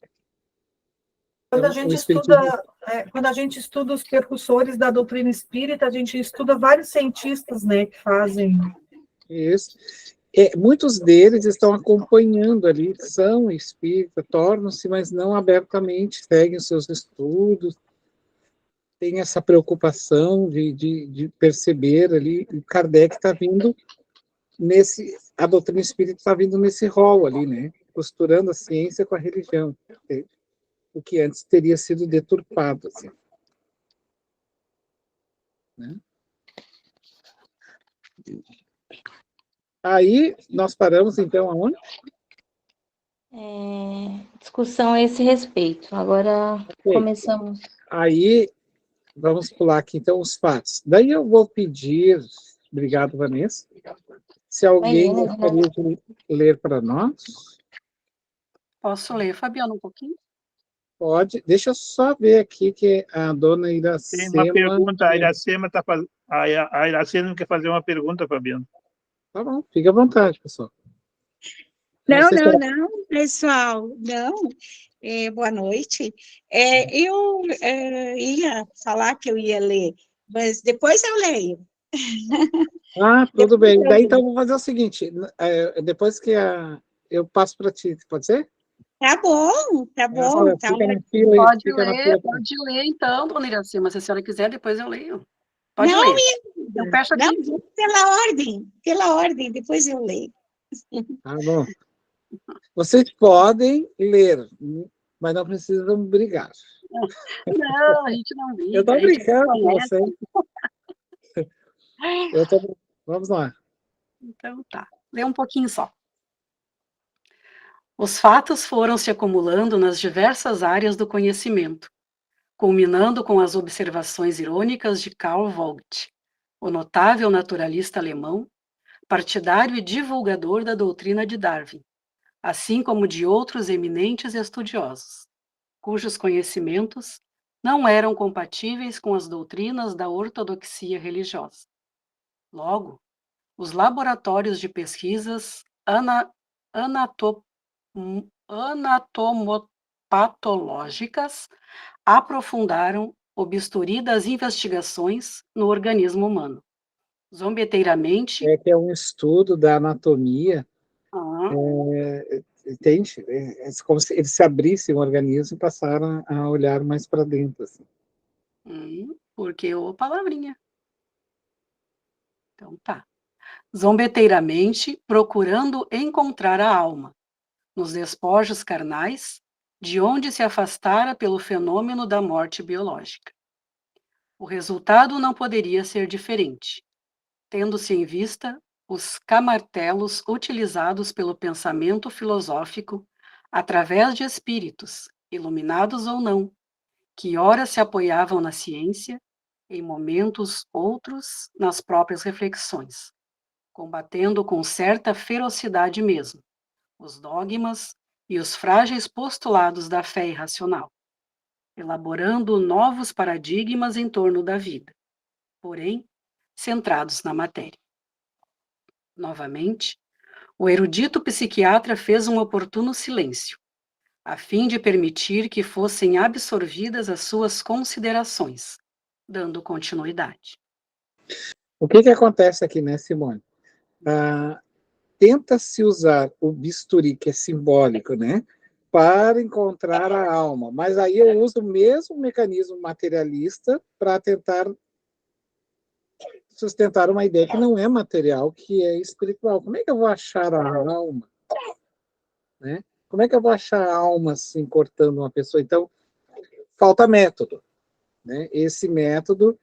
Quando a gente estuda os percussores da doutrina espírita, a gente estuda vários cientistas, né, que fazem... Isso. Muitos deles estão acompanhando ali, são espíritas, tornam-se, mas não abertamente, seguem os seus estudos, têm essa preocupação de perceber ali, o Kardec está vindo a doutrina espírita está vindo nesse rol ali, né, costurando a ciência com a religião, entende? O que antes teria sido deturpado, assim. Né? Aí, nós paramos, então, aonde? Discussão a esse respeito. Agora, começamos. Aí, vamos pular aqui, então, os fatos. Daí eu vou pedir, obrigado, Vanessa, se alguém gostaria de ler para nós. Posso ler, Fabiana, um pouquinho? Pode. Deixa eu só ver aqui que a dona Iracema... Tem uma pergunta, a Iracema está fazendo... A Iracema quer fazer uma pergunta, Fabiana. Tá bom, fica à vontade, pessoal. Não, pessoal, não. Boa noite. Eu ia falar que eu ia ler, mas depois eu leio. Tudo bem. Daí, então, vou fazer o seguinte, depois que eu passo para ti, pode ser? Tá bom. Pode ler, então, dona Iracema, se a senhora quiser, depois eu leio. Pode ler. Eu peço aqui. Não, pela ordem, depois eu leio. Tá bom. Vocês podem ler, mas não precisam brigar. Não, a gente não briga. Eu estou brincando com vocês. Vamos lá. Então tá, lê um pouquinho só. Os fatos foram se acumulando nas diversas áreas do conhecimento, culminando com as observações irônicas de Karl Vogt, o notável naturalista alemão, partidário e divulgador da doutrina de Darwin, assim como de outros eminentes estudiosos, cujos conhecimentos não eram compatíveis com as doutrinas da ortodoxia religiosa. Logo, os laboratórios de pesquisas anatomopatológicas aprofundaram o bisturi das investigações no organismo humano. Zombeteiramente... que é um estudo da anatomia, entende? É como se eles se abrissem o organismo e passaram a olhar mais para dentro. Assim. Porque ô palavrinha. Então tá. Zombeteiramente procurando encontrar a alma, nos despojos carnais, de onde se afastara pelo fenômeno da morte biológica. O resultado não poderia ser diferente, tendo-se em vista os camartelos utilizados pelo pensamento filosófico através de espíritos, iluminados ou não, que ora se apoiavam na ciência, em momentos outros nas próprias reflexões, combatendo com certa ferocidade mesmo os dogmas e os frágeis postulados da fé irracional, elaborando novos paradigmas em torno da vida, porém centrados na matéria. Novamente, o erudito psiquiatra fez um oportuno silêncio, a fim de permitir que fossem absorvidas as suas considerações, dando continuidade. O que acontece aqui, né, Simone? Tenta-se usar o bisturi, que é simbólico, né, para encontrar a alma, mas aí eu uso o mesmo mecanismo materialista para tentar sustentar uma ideia que não é material, que é espiritual. Como é que eu vou achar a alma? Né? Como é que eu vou achar a alma assim, cortando uma pessoa? Então, falta método. Né? Esse método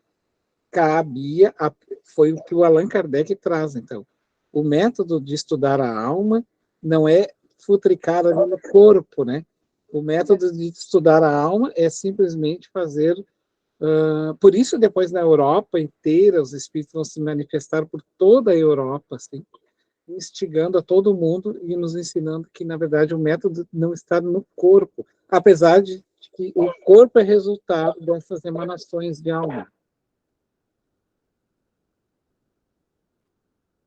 foi o que o Allan Kardec traz, então. O método de estudar a alma não é futricar ali no corpo, né? O método de estudar a alma é simplesmente fazer... por isso, depois, na Europa inteira, os espíritos vão se manifestar por toda a Europa, assim, instigando a todo mundo e nos ensinando que, na verdade, o método não está no corpo, apesar de que o corpo é resultado dessas emanações de alma.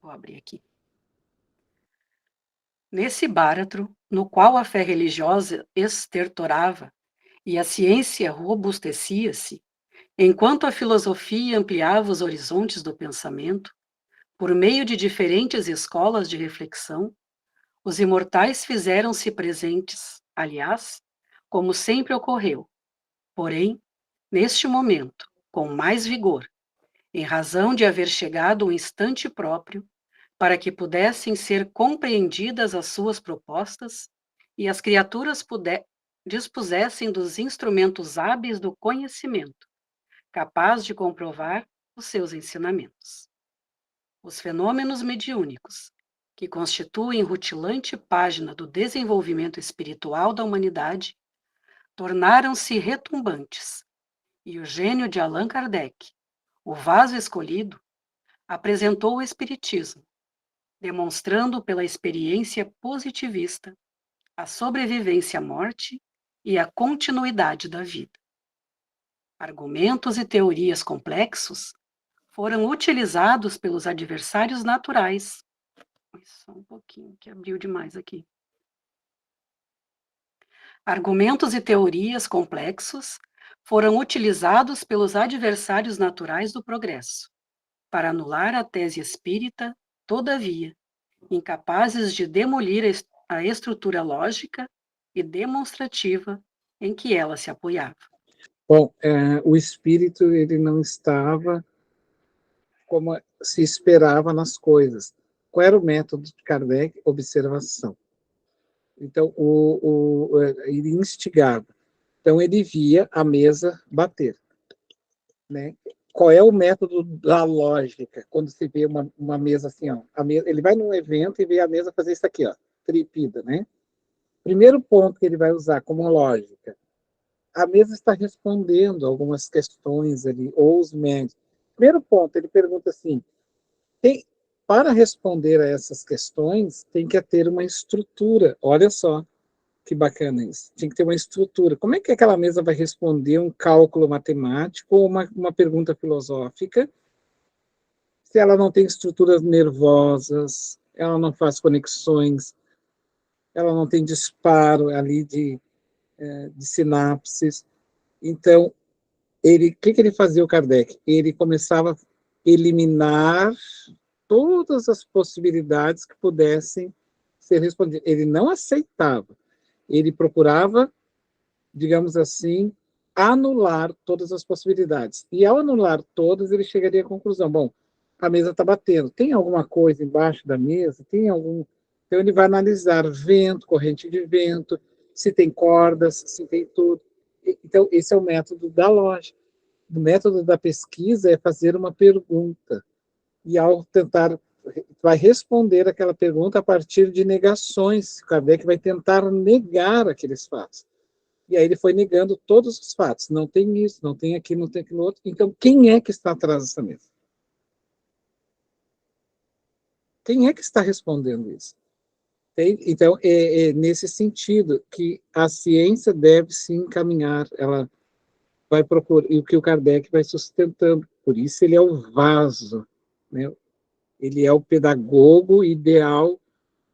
Vou abrir aqui. Nesse báratro, no qual a fé religiosa estertorava e a ciência robustecia-se, enquanto a filosofia ampliava os horizontes do pensamento, por meio de diferentes escolas de reflexão, os imortais fizeram-se presentes, aliás, como sempre ocorreu, porém, neste momento, com mais vigor, em razão de haver chegado o instante próprio para que pudessem ser compreendidas as suas propostas e as criaturas dispusessem dos instrumentos hábeis do conhecimento, capaz de comprovar os seus ensinamentos. Os fenômenos mediúnicos, que constituem rutilante página do desenvolvimento espiritual da humanidade, tornaram-se retumbantes, e o gênio de Allan Kardec, o vaso escolhido, apresentou o Espiritismo, demonstrando pela experiência positivista a sobrevivência à morte e a continuidade da vida. Argumentos e teorias complexos foram utilizados pelos adversários naturais. Só um pouquinho, que abriu demais aqui. Argumentos e teorias complexos foram utilizados pelos adversários naturais do progresso, para anular a tese espírita, todavia, incapazes de demolir a estrutura lógica e demonstrativa em que ela se apoiava. Bom, o espírito ele não estava como se esperava nas coisas. Qual era o método de Kardec? Observação. Então, ele instigava. Então, ele via a mesa bater. Né? Qual é o método da lógica? Quando se vê uma mesa assim, ó, ele vai num evento e vê a mesa fazer isso aqui, ó, tripida, né? Primeiro ponto que ele vai usar como lógica, a mesa está respondendo algumas questões ali, ou os médios. Primeiro ponto, ele pergunta assim, para responder a essas questões, tem que ter uma estrutura. Olha só que bacana isso. Tem que ter uma estrutura. Como é que aquela mesa vai responder um cálculo matemático ou uma pergunta filosófica se ela não tem estruturas nervosas, ela não faz conexões, ela não tem disparo ali de sinapses. Então, o que ele fazia, o Kardec? Ele começava a eliminar todas as possibilidades que pudessem ser respondidas. Ele não aceitava, ele procurava, digamos assim, anular todas as possibilidades. E ao anular todas, ele chegaria à conclusão, bom, a mesa está batendo, tem alguma coisa embaixo da mesa? Tem algum... Então ele vai analisar vento, corrente de vento, se tem cordas, se tem tudo. Então esse é o método da lógica. O método da pesquisa é fazer uma pergunta, e ao tentar, vai responder aquela pergunta a partir de negações. Kardec vai tentar negar aqueles fatos. E aí ele foi negando todos os fatos. Não tem isso, não tem aquilo, não tem aquilo outro. Então, quem é que está atrás dessa mesa? Quem é que está respondendo isso? Então, é nesse sentido que a ciência deve se encaminhar, ela vai procurar, e o que o Kardec vai sustentando. Por isso ele é o vaso, né? Ele é o pedagogo ideal,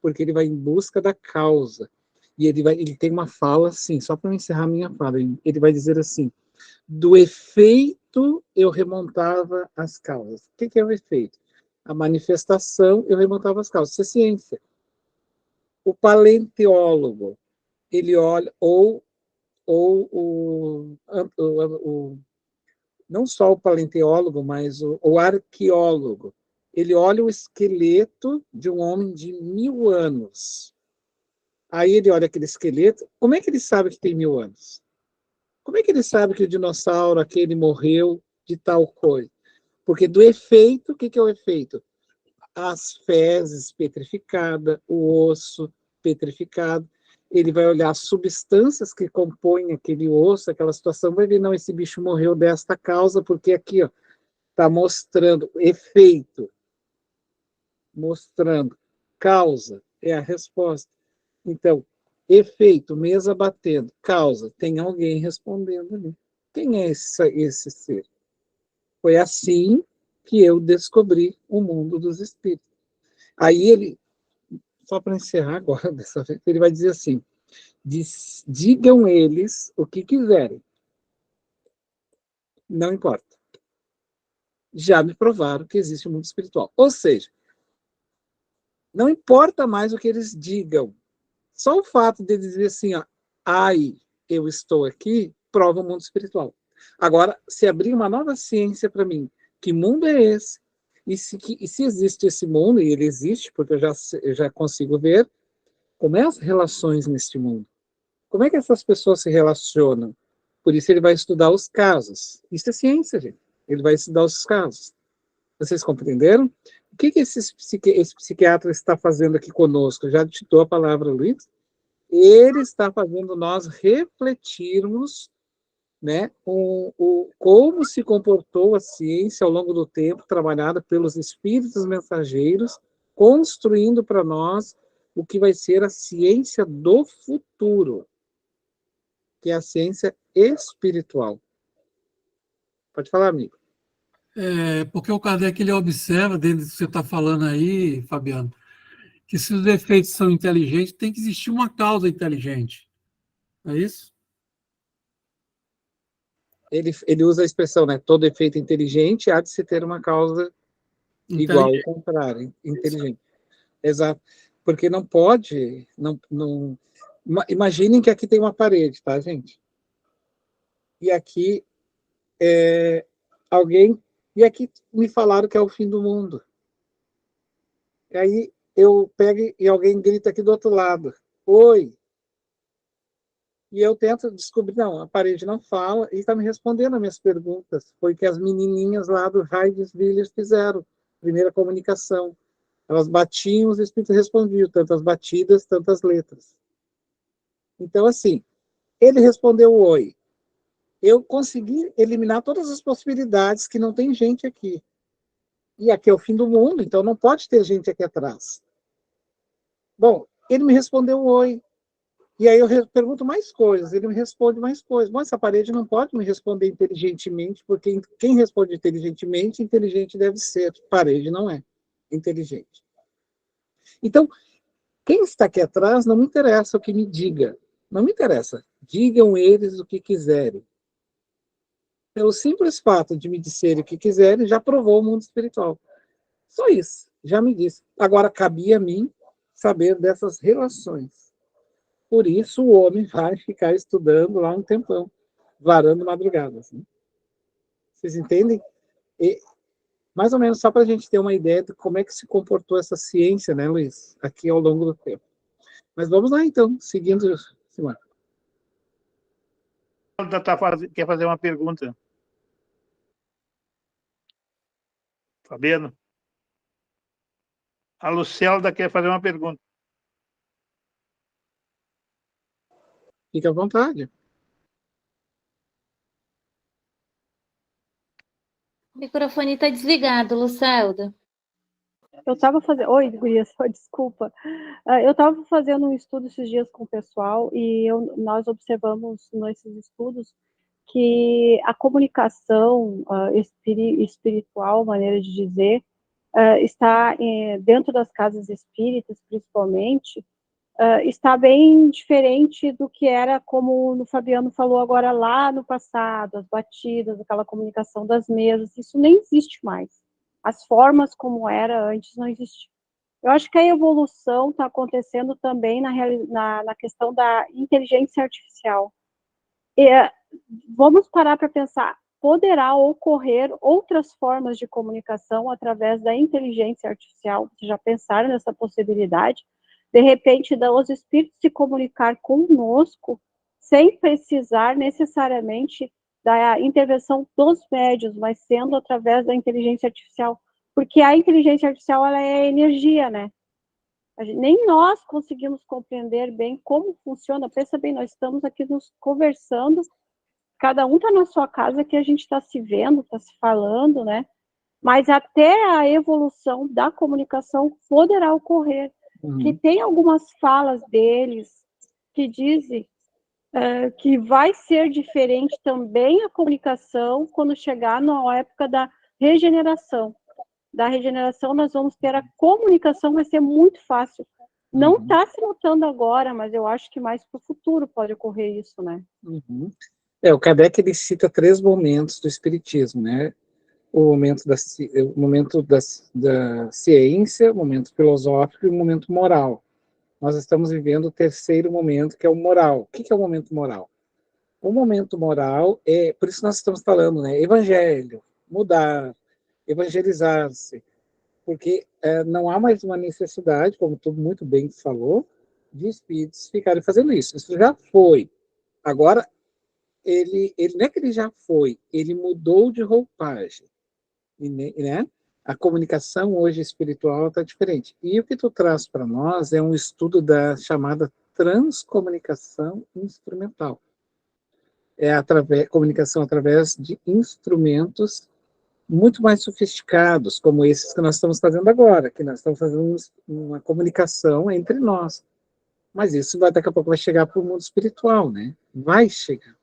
porque ele vai em busca da causa. E ele tem uma fala assim, só para encerrar minha fala, ele vai dizer assim, do efeito eu remontava as causas. O que é o efeito? A manifestação eu remontava as causas. Isso é ciência. O paleontólogo, ele olha, ou não só o paleontólogo, mas o arqueólogo, ele olha o esqueleto de um homem de 1000 anos. Aí ele olha aquele esqueleto, como é que ele sabe que tem 1000 anos? Como é que ele sabe que o dinossauro aquele morreu de tal coisa? Porque do efeito, o que é o efeito? As fezes petrificadas, o osso petrificado, ele vai olhar as substâncias que compõem aquele osso, aquela situação, vai ver, não, esse bicho morreu desta causa, porque aqui está mostrando efeito, mostrando causa, é a resposta. Então, efeito, mesa batendo, causa, tem alguém respondendo ali. Quem é esse ser? Foi assim que eu descobri o mundo dos espíritos. Aí ele, só para encerrar agora, dessa vez, ele vai dizer assim, digam eles o que quiserem. Não importa. Já me provaram que existe um mundo espiritual. Ou seja, não importa mais o que eles digam. Só o fato de dizer assim, ai, eu estou aqui, prova o mundo espiritual. Agora, se abrir uma nova ciência para mim, que mundo é esse? E se existe esse mundo, e ele existe, porque eu já consigo ver, como é as relações neste mundo? Como é que essas pessoas se relacionam? Por isso ele vai estudar os casos. Isso é ciência, gente. Ele vai estudar os casos. Vocês compreenderam? O que esse psiquiatra está fazendo aqui conosco? Já ditou a palavra, Luiz? Ele está fazendo nós refletirmos, né, como se comportou a ciência ao longo do tempo, trabalhada pelos espíritos mensageiros, construindo para nós o que vai ser a ciência do futuro, que é a ciência espiritual. Pode falar, amigo. Porque o Kardec ele observa, dentro do que você está falando aí, Fabiano, que se os efeitos são inteligentes, tem que existir uma causa inteligente. Não é isso? Ele usa a expressão, né? Todo efeito inteligente há de se ter uma causa igual ao contrário, inteligente. Exato. Porque não pode... Não... Imaginem que aqui tem uma parede, tá, gente? E aqui alguém... E aqui me falaram que é o fim do mundo. E aí eu pego e alguém grita aqui do outro lado. Oi! E eu tento descobrir, não, a parede não fala, e está me respondendo as minhas perguntas. Foi que as menininhas lá do Raides Village fizeram, primeira comunicação. Elas batiam, os espíritos respondiam, tantas batidas, tantas letras. Então, assim, ele respondeu oi. Eu consegui eliminar todas as possibilidades que não tem gente aqui. E aqui é o fim do mundo, então não pode ter gente aqui atrás. Bom, ele me respondeu oi. E aí eu pergunto mais coisas, ele me responde mais coisas. Bom, essa parede não pode me responder inteligentemente, porque quem responde inteligentemente, inteligente deve ser. Parede não é inteligente. Então, quem está aqui atrás não me interessa o que me diga. Não me interessa. Digam eles o que quiserem. Pelo simples fato de me disserem o que quiserem, já provou o mundo espiritual. Só isso. Já me disse. Agora, cabia a mim saber dessas relações. Por isso, o homem vai ficar estudando lá um tempão, varando madrugadas. Né? Vocês entendem? E, mais ou menos só para a gente ter uma ideia de como é que se comportou essa ciência, né, Luiz? Aqui ao longo do tempo. Mas vamos lá, então, seguindo, Simão. Quer fazer uma pergunta? Fabiano? A Lucelda quer fazer uma pergunta. Fique à vontade. O microfone está desligado, Lucelda. Eu estava fazendo... Oi, Guria, só desculpa. Eu estava fazendo um estudo esses dias com o pessoal e nós observamos nesses estudos que a comunicação espiritual, maneira de dizer, está dentro das casas espíritas, principalmente, está bem diferente do que era, como o Fabiano falou agora, lá no passado, as batidas, aquela comunicação das mesas, isso nem existe mais. As formas como era antes não existem. Eu acho que a evolução está acontecendo também na questão da inteligência artificial. Vamos parar para pensar, poderá ocorrer outras formas de comunicação através da inteligência artificial? Vocês já pensaram nessa possibilidade? De repente, os espíritos se comunicar conosco sem precisar necessariamente da intervenção dos médios, mas sendo através da inteligência artificial. Porque a inteligência artificial, ela é energia, né? Nem nós conseguimos compreender bem como funciona. Pensa bem, nós estamos aqui nos conversando, cada um está na sua casa, que a gente está se vendo, está se falando, né? Mas até a evolução da comunicação poderá ocorrer. Que tem algumas falas deles que dizem que vai ser diferente também a comunicação quando chegar na época da regeneração. Da regeneração, nós vamos ter a comunicação, vai ser muito fácil. Não está se notando agora, mas eu acho que mais para o futuro pode ocorrer isso, né? O Kardec, ele cita 3 momentos do espiritismo, né? O momento da ciência, o momento filosófico e o momento moral. Nós estamos vivendo o 3º momento, que é o moral. O que é o momento moral? O momento moral é, por isso nós estamos falando, né? Evangelho, mudar, evangelizar-se, porque não há mais uma necessidade, como tu muito bem falou, de espíritos ficarem fazendo isso. Isso já foi. Agora, ele não é que ele já foi, ele mudou de roupagem. Né? A comunicação hoje espiritual está diferente. E o que tu traz para nós é um estudo da chamada transcomunicação instrumental. É comunicação através de instrumentos muito mais sofisticados, como esses que nós estamos fazendo agora, que nós estamos fazendo uma comunicação entre nós. Mas isso daqui a pouco vai chegar para o mundo espiritual, né? Vai chegar.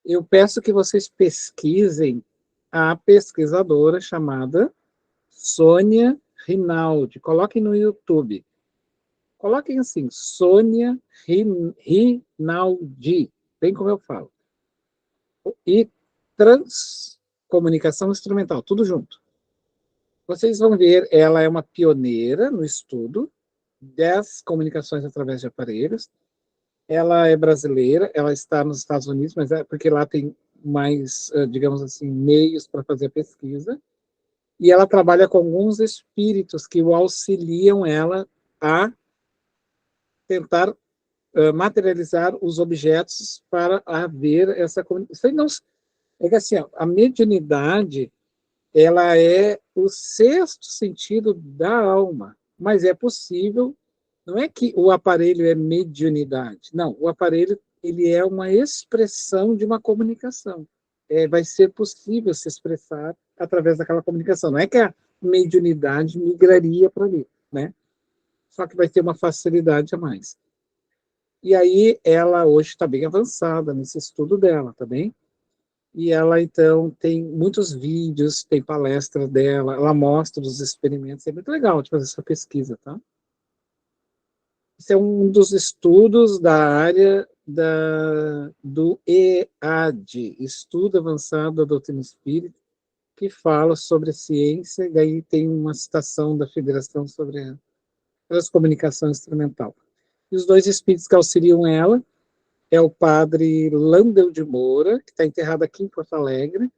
Eu peço que vocês pesquisem a pesquisadora chamada Sônia Rinaldi. Coloquem no YouTube. Coloquem assim, Sônia Rinaldi, bem como eu falo. E transcomunicação instrumental, tudo junto. Vocês vão ver, ela é uma pioneira no estudo das comunicações através de aparelhos. Ela é brasileira, ela está nos Estados Unidos, mas é porque lá tem mais, digamos assim, meios para fazer a pesquisa, e ela trabalha com alguns espíritos que o auxiliam ela a tentar materializar os objetos para haver essa comunicação. É que assim, a mediunidade, ela é o 6º sentido da alma, mas é possível, não é que o aparelho é mediunidade, não, o aparelho ele é uma expressão de uma comunicação. Vai ser possível se expressar através daquela comunicação. Não é que a mediunidade migraria para ali, né? Só que vai ter uma facilidade a mais. E aí ela hoje está bem avançada nesse estudo dela, tá bem? E ela, então, tem muitos vídeos, tem palestra dela, ela mostra os experimentos, é muito legal de fazer essa pesquisa, tá? Esse é um dos estudos da área do EAD, Estudo Avançado da Doutrina Espírita, que fala sobre a ciência, e daí tem uma citação da Federação sobre a Transcomunicação Instrumental. E os dois espíritos que auxiliam ela é o padre Landel de Moura, que está enterrado aqui em Porto Alegre,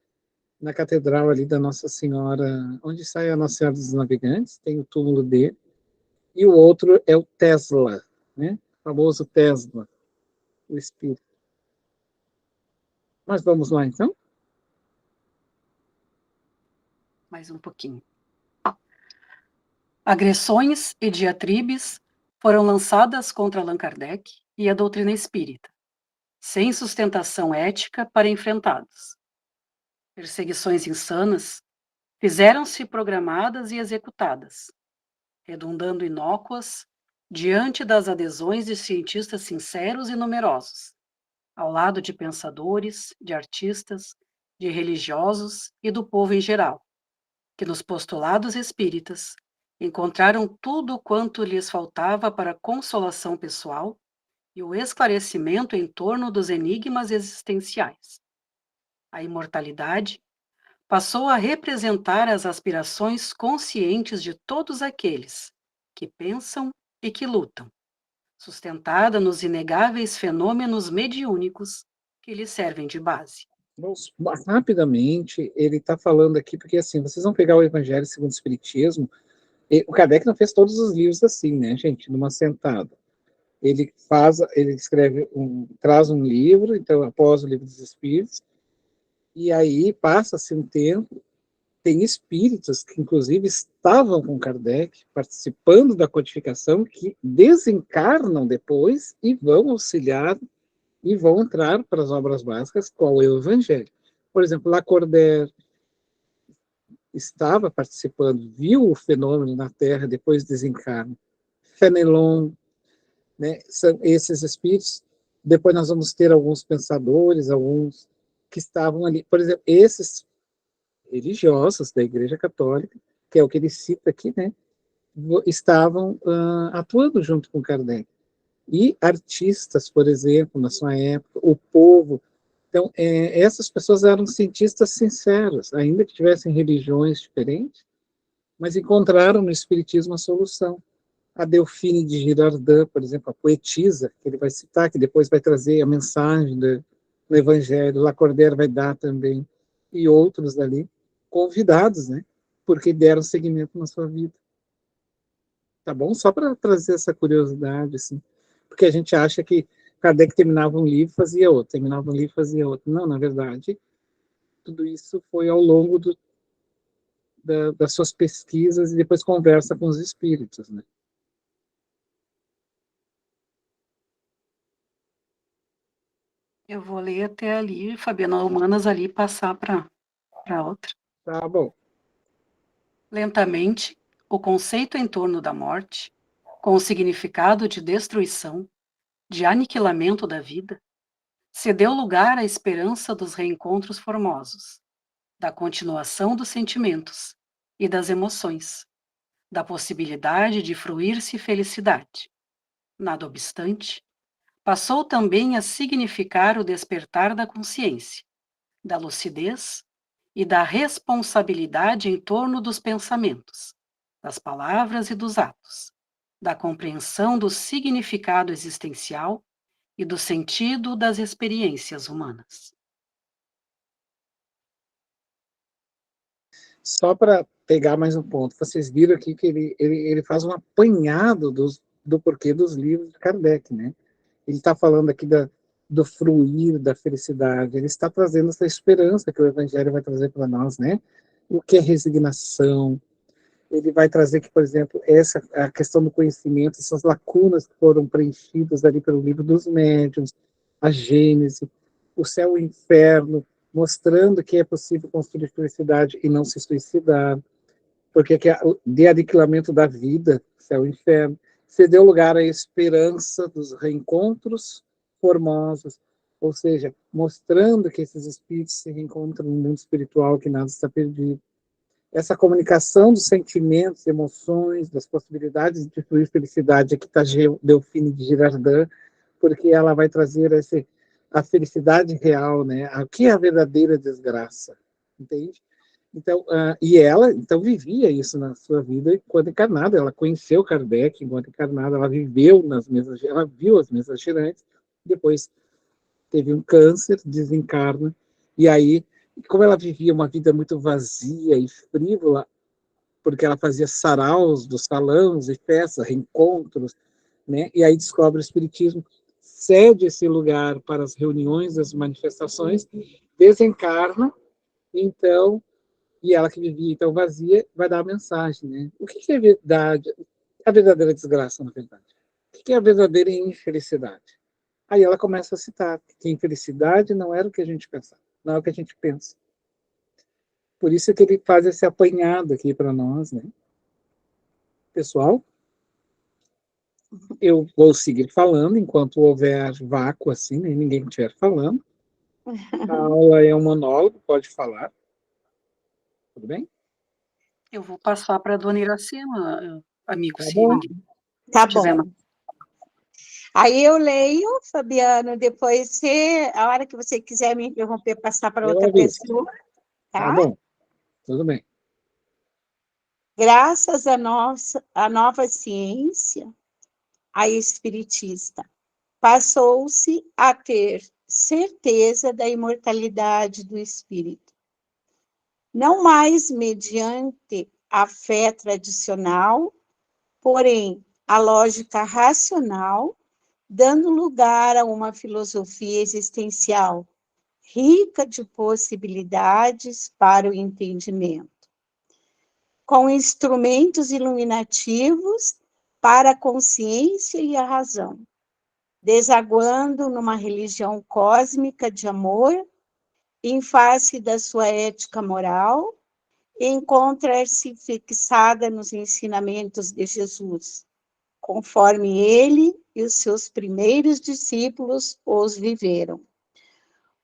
na catedral ali da Nossa Senhora, onde sai a Nossa Senhora dos Navegantes, tem o túmulo dele, e o outro é o Tesla, né? O famoso Tesla, o espírito. Mas vamos lá, então? Mais um pouquinho. Agressões e diatribes foram lançadas contra Allan Kardec e a doutrina espírita, sem sustentação ética para enfrentá-los. Perseguições insanas fizeram-se programadas e executadas, redundando inócuas diante das adesões de cientistas sinceros e numerosos, ao lado de pensadores, de artistas, de religiosos e do povo em geral, que nos postulados espíritas encontraram tudo quanto lhes faltava para a consolação pessoal e o esclarecimento em torno dos enigmas existenciais. A imortalidade passou a representar as aspirações conscientes de todos aqueles que pensam e que lutam, sustentada nos inegáveis fenômenos mediúnicos que lhe servem de base. Vamos, rapidamente, ele está falando aqui, porque assim, vocês vão pegar o Evangelho segundo o Espiritismo, o Kardec não fez todos os livros assim, né, gente, numa sentada. Ele escreve, traz um livro, então, após o Livro dos Espíritos, e aí passa-se um tempo, tem espíritos que, inclusive, estavam com Kardec, participando da codificação, que desencarnam depois e vão auxiliar e vão entrar para as obras básicas, qual é o Evangelho. Por exemplo, Lacordaire estava participando, viu o fenômeno na Terra, depois desencarna. Fenelon, né, são esses espíritos. Depois nós vamos ter alguns pensadores, alguns que estavam ali. Por exemplo, esses religiosos da Igreja Católica, que é o que ele cita aqui, né, estavam atuando junto com Kardec. E artistas, por exemplo, na sua época, o povo. Então, essas pessoas eram cientistas sinceros, ainda que tivessem religiões diferentes, mas encontraram no Espiritismo a solução. A Delphine de Girardin, por exemplo, a poetisa, que ele vai citar, que depois vai trazer a mensagem do Evangelho, Lacordaire vai dar também, e outros ali, convidados, né? Porque deram seguimento na sua vida. Tá bom? Só para trazer essa curiosidade, assim. Porque a gente acha que Kardec terminava um livro, fazia outro, terminava um livro, fazia outro. Não, na verdade, tudo isso foi ao longo das suas pesquisas e depois conversa com os espíritos, né? Eu vou ler até ali, Fabiana Humanas, ali e passar para outra. Tá bom. Lentamente, o conceito em torno da morte, com o significado de destruição, de aniquilamento da vida, cedeu lugar à esperança dos reencontros formosos, da continuação dos sentimentos e das emoções, da possibilidade de fruir-se felicidade. Nada obstante, passou também a significar o despertar da consciência, da lucidez e da responsabilidade em torno dos pensamentos, das palavras e dos atos, da compreensão do significado existencial e do sentido das experiências humanas. Só para pegar mais um ponto, vocês viram aqui que ele faz um apanhado do porquê dos livros de Kardec, né? Ele está falando aqui do fruir, da felicidade, ele está trazendo essa esperança que o Evangelho vai trazer para nós, né? O que é resignação. Ele vai trazer aqui, por exemplo, a questão do conhecimento, essas lacunas que foram preenchidas ali pelo livro dos médiuns, a Gênese, o céu e o inferno, mostrando que é possível construir felicidade e não se suicidar, porque de aniquilamento da vida, céu e inferno. se deu lugar à esperança dos reencontros formosos, ou seja, mostrando que esses espíritos se reencontram no mundo espiritual, que nada está perdido. Essa comunicação dos sentimentos, emoções, das possibilidades de fluir felicidade, aqui está Delphine de Girardin, porque ela vai trazer a felicidade real, né? O que é a verdadeira desgraça, entende? Então, e ela então vivia isso na sua vida enquanto encarnada. Ela conheceu Kardec enquanto encarnada, ela viveu ela viu as mesas girantes, depois teve um câncer, desencarna, e aí, como ela vivia uma vida muito vazia e frívola, porque ela fazia saraus dos salões e festas, reencontros, né? E aí descobre o Espiritismo, cede esse lugar para as reuniões, as manifestações, desencarna, então, e ela que vivia então vazia, vai dar a mensagem, né? O que é verdade? A verdadeira desgraça, na verdade. O que é a verdadeira infelicidade? Aí ela começa a citar que infelicidade não era o que a gente pensava, não é o que a gente pensa. Por isso que ele faz esse apanhado aqui para nós, né? Pessoal, eu vou seguir falando enquanto houver vácuo assim, né? Ninguém estiver falando. A aula é um monólogo, pode falar. Tudo bem? Eu vou passar para a dona Iracema, amigo, Tá se bom. ninguém Tá tiver bom. Aí eu leio, Fabiano, depois a hora que você quiser me interromper, passar para Eu outra aviso. pessoa, Tá tá? bom. Tudo bem. Graças à nova ciência, a espiritista, passou-se a ter certeza da imortalidade do espírito. Não mais mediante a fé tradicional, porém a lógica racional, dando lugar a uma filosofia existencial rica de possibilidades para o entendimento, com instrumentos iluminativos para a consciência e a razão, desaguando numa religião cósmica de amor, em face da sua ética moral, encontra-se fixada nos ensinamentos de Jesus, conforme ele e os seus primeiros discípulos os viveram.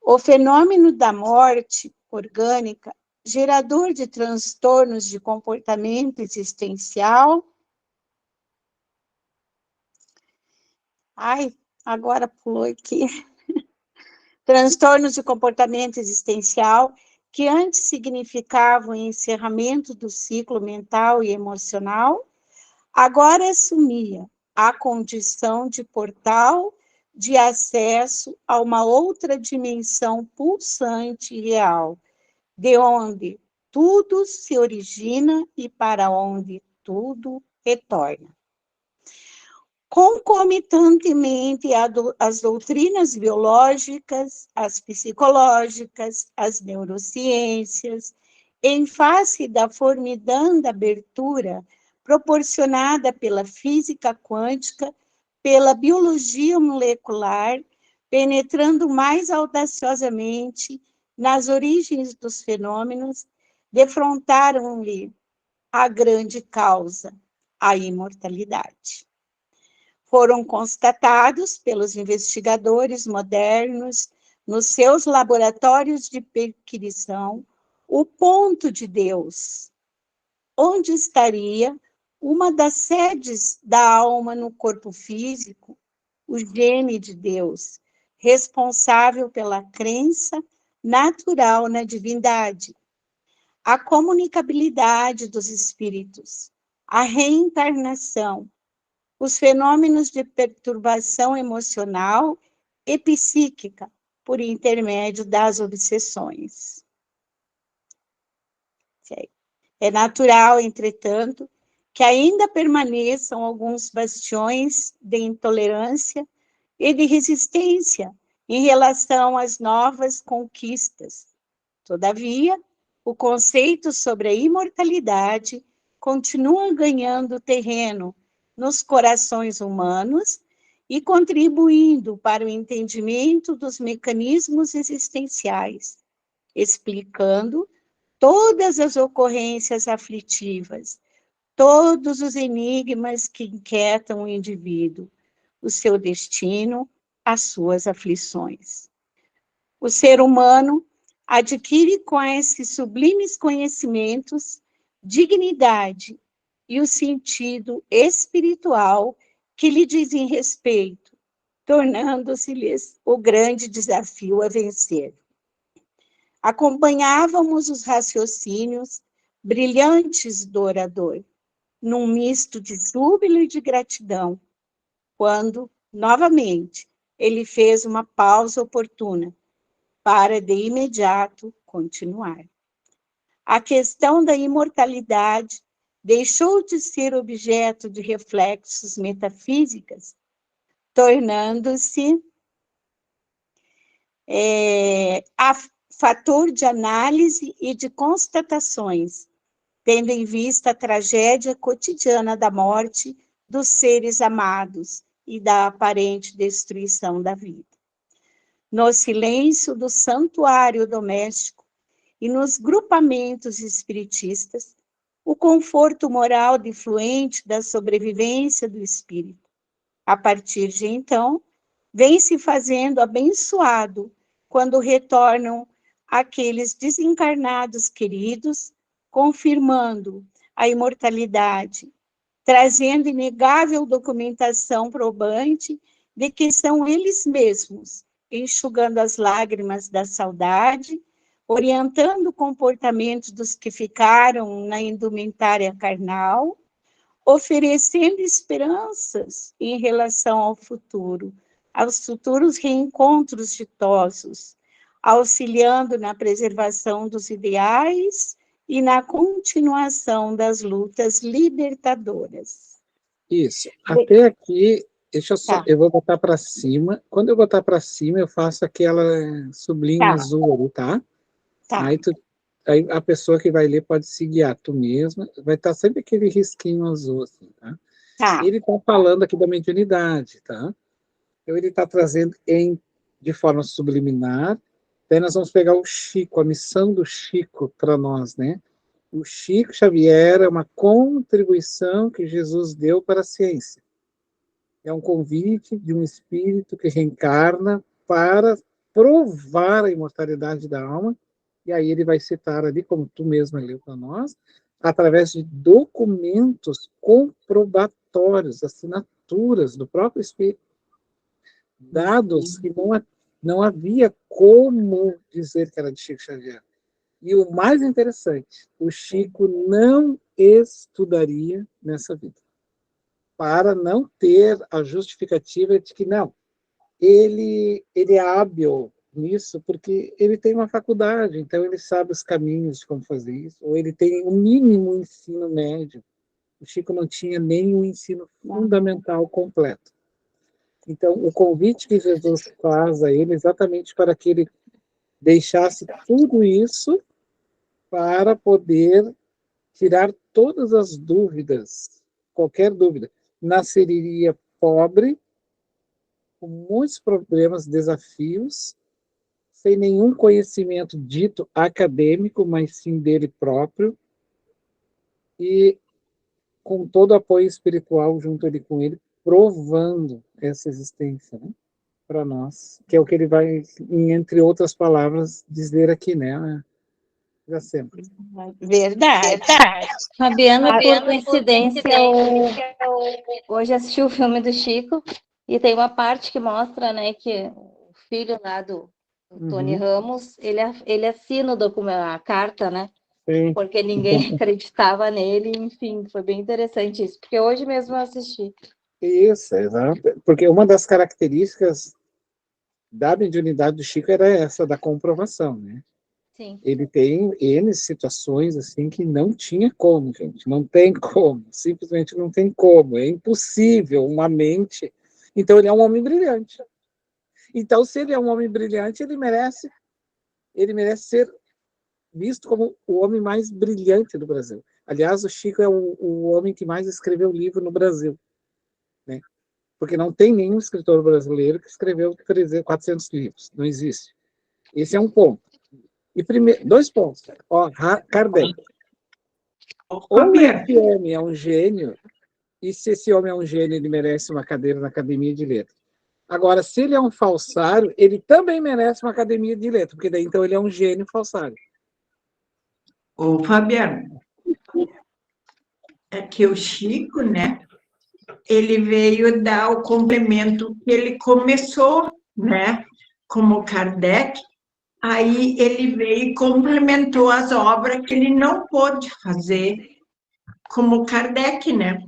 O fenômeno da morte orgânica, gerador de transtornos de comportamento existencial. Ai, agora pulou aqui. Transtornos de comportamento existencial, que antes significavam o encerramento do ciclo mental e emocional, agora assumia a condição de portal de acesso a uma outra dimensão pulsante e real, de onde tudo se origina e para onde tudo retorna. Concomitantemente às doutrinas biológicas, as psicológicas, as neurociências, em face da formidanda abertura proporcionada pela física quântica, pela biologia molecular, penetrando mais audaciosamente nas origens dos fenômenos, defrontaram-lhe a grande causa, a imortalidade. Foram constatados pelos investigadores modernos, nos seus laboratórios de perquisição, o ponto de Deus, onde estaria uma das sedes da alma no corpo físico, o gene de Deus, responsável pela crença natural na divindade, a comunicabilidade dos espíritos, a reencarnação, os fenômenos de perturbação emocional e psíquica por intermédio das obsessões. É natural, entretanto, que ainda permaneçam alguns bastiões de intolerância e de resistência em relação às novas conquistas. Todavia, o conceito sobre a imortalidade continua ganhando terreno nos corações humanos e contribuindo para o entendimento dos mecanismos existenciais, explicando todas as ocorrências aflitivas, todos os enigmas que inquietam o indivíduo, o seu destino, as suas aflições. O ser humano adquire com esses sublimes conhecimentos dignidade e o sentido espiritual que lhe dizem respeito, tornando-se-lhes o grande desafio a vencer. Acompanhávamos os raciocínios brilhantes do orador, num misto de júbilo e de gratidão, quando, novamente, ele fez uma pausa oportuna para, de imediato, continuar. A questão da imortalidade deixou de ser objeto de reflexos metafísicas, tornando-se fator de análise e de constatações, tendo em vista a tragédia cotidiana da morte dos seres amados e da aparente destruição da vida. No silêncio do santuário doméstico e nos grupamentos espiritistas, o conforto moral defluente da sobrevivência do espírito, a partir de então, vem se fazendo abençoado quando retornam aqueles desencarnados queridos, confirmando a imortalidade, trazendo inegável documentação probante de que são eles mesmos, enxugando as lágrimas da saudade, orientando o comportamento dos que ficaram na indumentária carnal, oferecendo esperanças em relação ao futuro, aos futuros reencontros ditosos, auxiliando na preservação dos ideais e na continuação das lutas libertadoras. Isso. Até aqui, eu vou botar para cima. Quando eu botar para cima, eu faço aquela sublinha azul ali, tá? Aí a pessoa que vai ler pode se guiar, tu mesma, vai estar sempre aquele risquinho azul, assim, tá? Ele está falando aqui da mediunidade, tá? Então, ele está trazendo de forma subliminar. Daí nós vamos pegar o Chico, a missão do Chico para nós, né? O Chico Xavier é uma contribuição que Jesus deu para a ciência. É um convite de um espírito que reencarna para provar a imortalidade da alma, e aí ele vai citar ali, como tu mesma leu para nós, através de documentos comprobatórios, assinaturas do próprio espírito, dados que não havia como dizer que era de Chico Xavier. E o mais interessante, o Chico não estudaria nessa vida, para não ter a justificativa de que não, ele é hábil nisso porque ele tem uma faculdade, então ele sabe os caminhos de como fazer isso, ou ele tem o mínimo ensino médio. O Chico não tinha nem o ensino fundamental completo. Então, o convite que Jesus faz a ele é exatamente para que ele deixasse tudo isso para poder tirar todas as dúvidas, qualquer dúvida. Nasceria pobre, com muitos problemas, desafios, sem nenhum conhecimento dito acadêmico, mas sim dele próprio, e com todo o apoio espiritual junto ali com ele, provando essa existência, né, para nós, que é o que ele vai, entre outras palavras, dizer aqui, né, já sempre. Verdade. Fabiana, por coincidência, hoje assisti o filme do Chico, e tem uma parte que mostra, né, que o filho lá do Tony Ramos, ele assina o documento, a carta, né? Sim. Porque ninguém acreditava nele, enfim, foi bem interessante isso, porque hoje mesmo eu assisti. Isso, exato. Porque uma das características da mediunidade do Chico era essa, da comprovação, né? Sim. Ele tem N situações assim que não tinha como, gente, não tem como, simplesmente não tem como, é impossível uma mente. Então ele é um homem brilhante. Então, se ele é um homem brilhante, ele merece ser visto como o homem mais brilhante do Brasil. Aliás, o Chico é o homem que mais escreveu livro no Brasil, né? Porque não tem nenhum escritor brasileiro que escreveu 400 livros, não existe. Esse é um ponto. E dois pontos. Kardec. ou esse homem é um gênio, e se esse homem é um gênio, ele merece uma cadeira na Academia de Letras. Agora, se ele é um falsário, ele também merece uma Academia de Letras, porque daí então ele é um gênio falsário. Ô, Fabiano, é que o Chico, né, ele veio dar o complemento que ele começou, né, como Kardec, aí ele veio e complementou as obras que ele não pôde fazer como Kardec, né?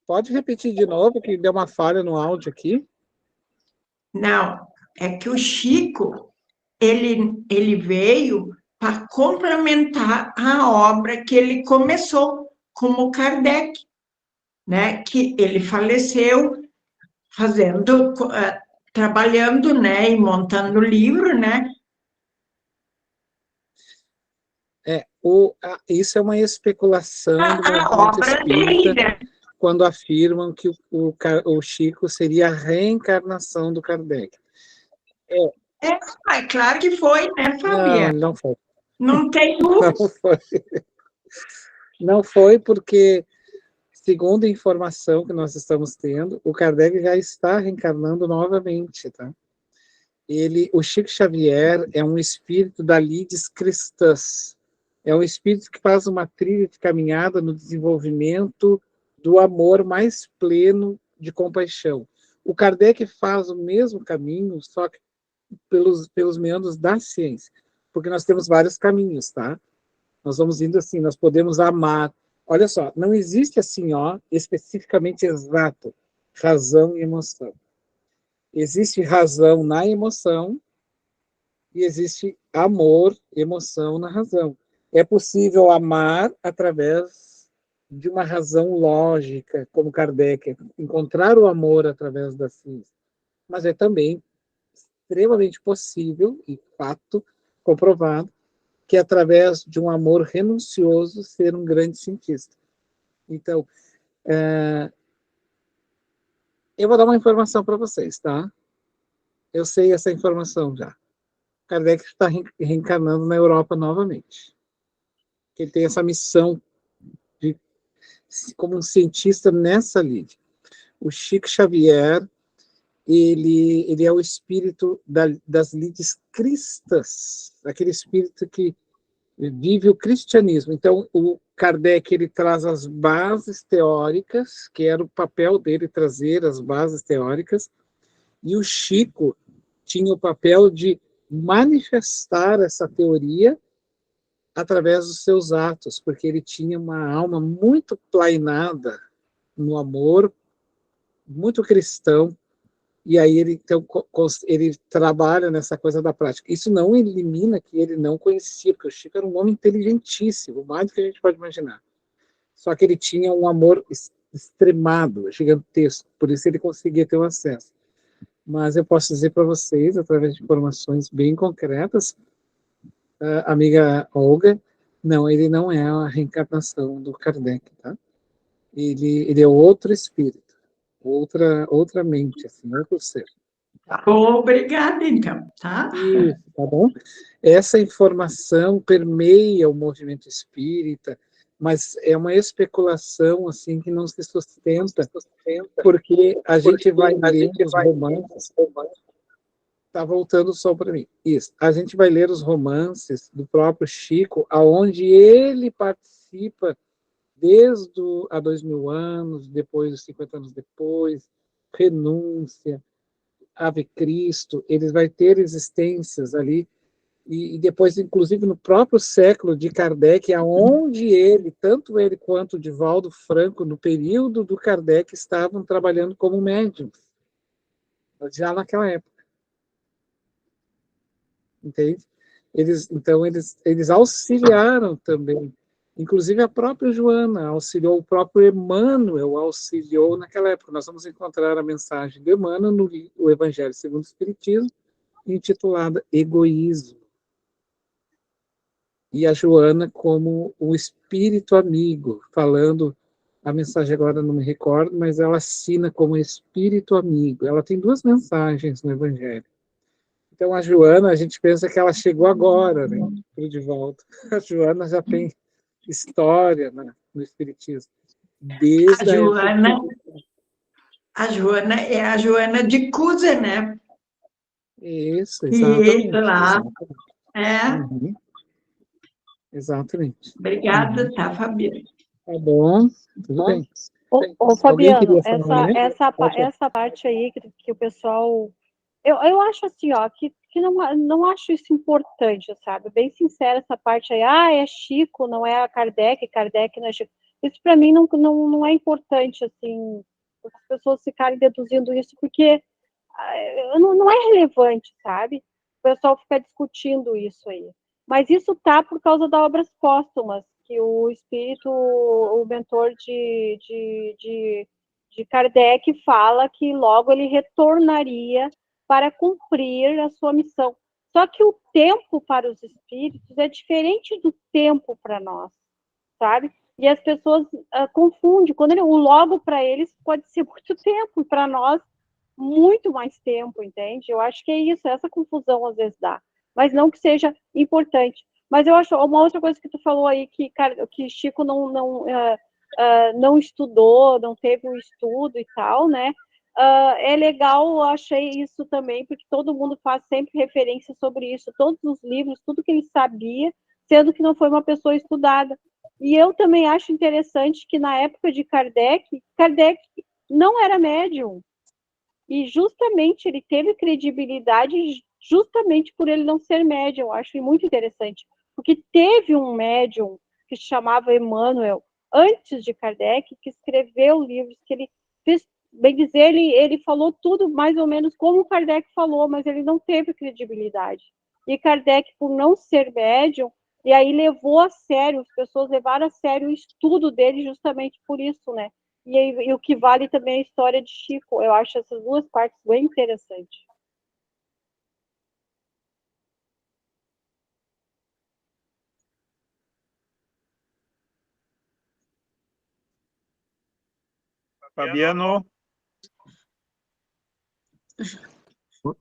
Pode repetir de novo, que deu uma falha no áudio aqui? Não, é que o Chico, ele veio para complementar a obra que ele começou, como Kardec, né? Que ele faleceu fazendo, trabalhando, né? E montando livro, né? Isso é uma especulação do movimento espírita, quando afirmam que o Chico seria a reencarnação do Kardec. É claro que foi, né, Fabiana? Não foi. Não tem dúvida. Não foi. Não foi porque, segundo a informação que nós estamos tendo, o Kardec já está reencarnando novamente, tá? O Chico Xavier é um espírito da Lides Cristãs. É um espírito que faz uma trilha de caminhada no desenvolvimento do amor mais pleno de compaixão. O Kardec faz o mesmo caminho, só que pelos meandros da ciência, porque nós temos vários caminhos, tá? Nós vamos indo assim, nós podemos amar. Olha só, não existe assim, ó, especificamente exato, razão e emoção. Existe razão na emoção e existe amor, emoção na razão. É possível amar através de uma razão lógica, como Kardec, encontrar o amor através da ciência. Mas é também extremamente possível, e fato comprovado, que é através de um amor renuncioso ser um grande cientista. Então, eu vou dar uma informação para vocês, tá? Eu sei essa informação já. Kardec está reencarnando na Europa novamente. Ele tem essa missão como um cientista nessa lide. O Chico Xavier, ele é o espírito das lides cristãs, aquele espírito que vive o cristianismo. Então, o Kardec, ele traz as bases teóricas, que era o papel dele trazer as bases teóricas, e o Chico tinha o papel de manifestar essa teoria através dos seus atos, porque ele tinha uma alma muito plainada no amor, muito cristão, e aí então, ele trabalha nessa coisa da prática. Isso não elimina que ele não conhecia, porque o Chico era um homem inteligentíssimo, mais do que a gente pode imaginar. Só que ele tinha um amor extremado, gigantesco, por isso ele conseguia ter o acesso. Mas eu posso dizer para vocês, através de informações bem concretas, amiga Olga, não, ele não é a reencarnação do Kardec, tá? Ele é outro espírito, outra mente, assim, outro ser. Obrigada, então, tá? Isso, tá bom? Essa informação permeia o movimento espírita, mas é uma especulação, assim, que não se sustenta, porque a gente vai ler os romances. Está voltando só para mim. Isso. A gente vai ler os romances do próprio Chico, aonde ele participa desde há 2000 anos, depois, 50 anos depois, Renúncia, Ave Cristo, eles vai ter existências ali, e depois, inclusive, no próprio século de Kardec, aonde ele, tanto ele quanto o Divaldo Franco, no período do Kardec, estavam trabalhando como médiums, já naquela época. Entende? Então, eles auxiliaram também. Inclusive, a própria Joana auxiliou, o próprio Emmanuel auxiliou naquela época. Nós vamos encontrar a mensagem de Emmanuel no Evangelho segundo o Espiritismo, intitulada Egoísmo. E a Joana como o espírito amigo, falando, a mensagem agora não me recordo, mas ela assina como espírito amigo. Ela tem duas mensagens no Evangelho. Então, a Joana, a gente pensa que ela chegou agora, né, pro de volta. A Joana já tem história, né, no Espiritismo. Desde A Joana é a Joana de Cusa, né? Isso, exatamente. Lá. Uhum. Exatamente. Obrigada, tá, Fabiana? Tá bom, tudo bem. Ô, Fabiano, essa parte aí que o pessoal... Eu acho assim, ó, que não acho isso importante, sabe? Bem sincera essa parte aí. É Chico, não é a Kardec não é Chico. Isso para mim não é importante, assim, as pessoas ficarem deduzindo isso, porque não é relevante, sabe? O pessoal fica discutindo isso aí. Mas isso tá por causa das obras póstumas, que o espírito, o mentor de Kardec fala que logo ele retornaria para cumprir a sua missão. Só que o tempo para os espíritos é diferente do tempo para nós, sabe? E as pessoas confundem. Quando o logo para eles pode ser muito tempo, para nós muito mais tempo, entende? Eu acho que é isso, essa confusão às vezes dá. Mas não que seja importante. Mas eu acho, uma outra coisa que tu falou aí, que Chico não estudou, não teve o estudo e tal, né? É legal, eu achei isso também, porque todo mundo faz sempre referência sobre isso, todos os livros, tudo que ele sabia, sendo que não foi uma pessoa estudada. E eu também acho interessante que na época de Kardec não era médium. E justamente ele teve credibilidade justamente por ele não ser médium. Eu acho muito interessante. Porque teve um médium que se chamava Emmanuel, antes de Kardec, que escreveu livros que ele fez, bem dizer, ele falou tudo mais ou menos como Kardec falou, mas ele não teve credibilidade. E Kardec, por não ser médium, e aí levou a sério, as pessoas levaram a sério o estudo dele justamente por isso, né? E o que vale também a história de Chico. Eu acho essas duas partes bem interessantes. Fabiano.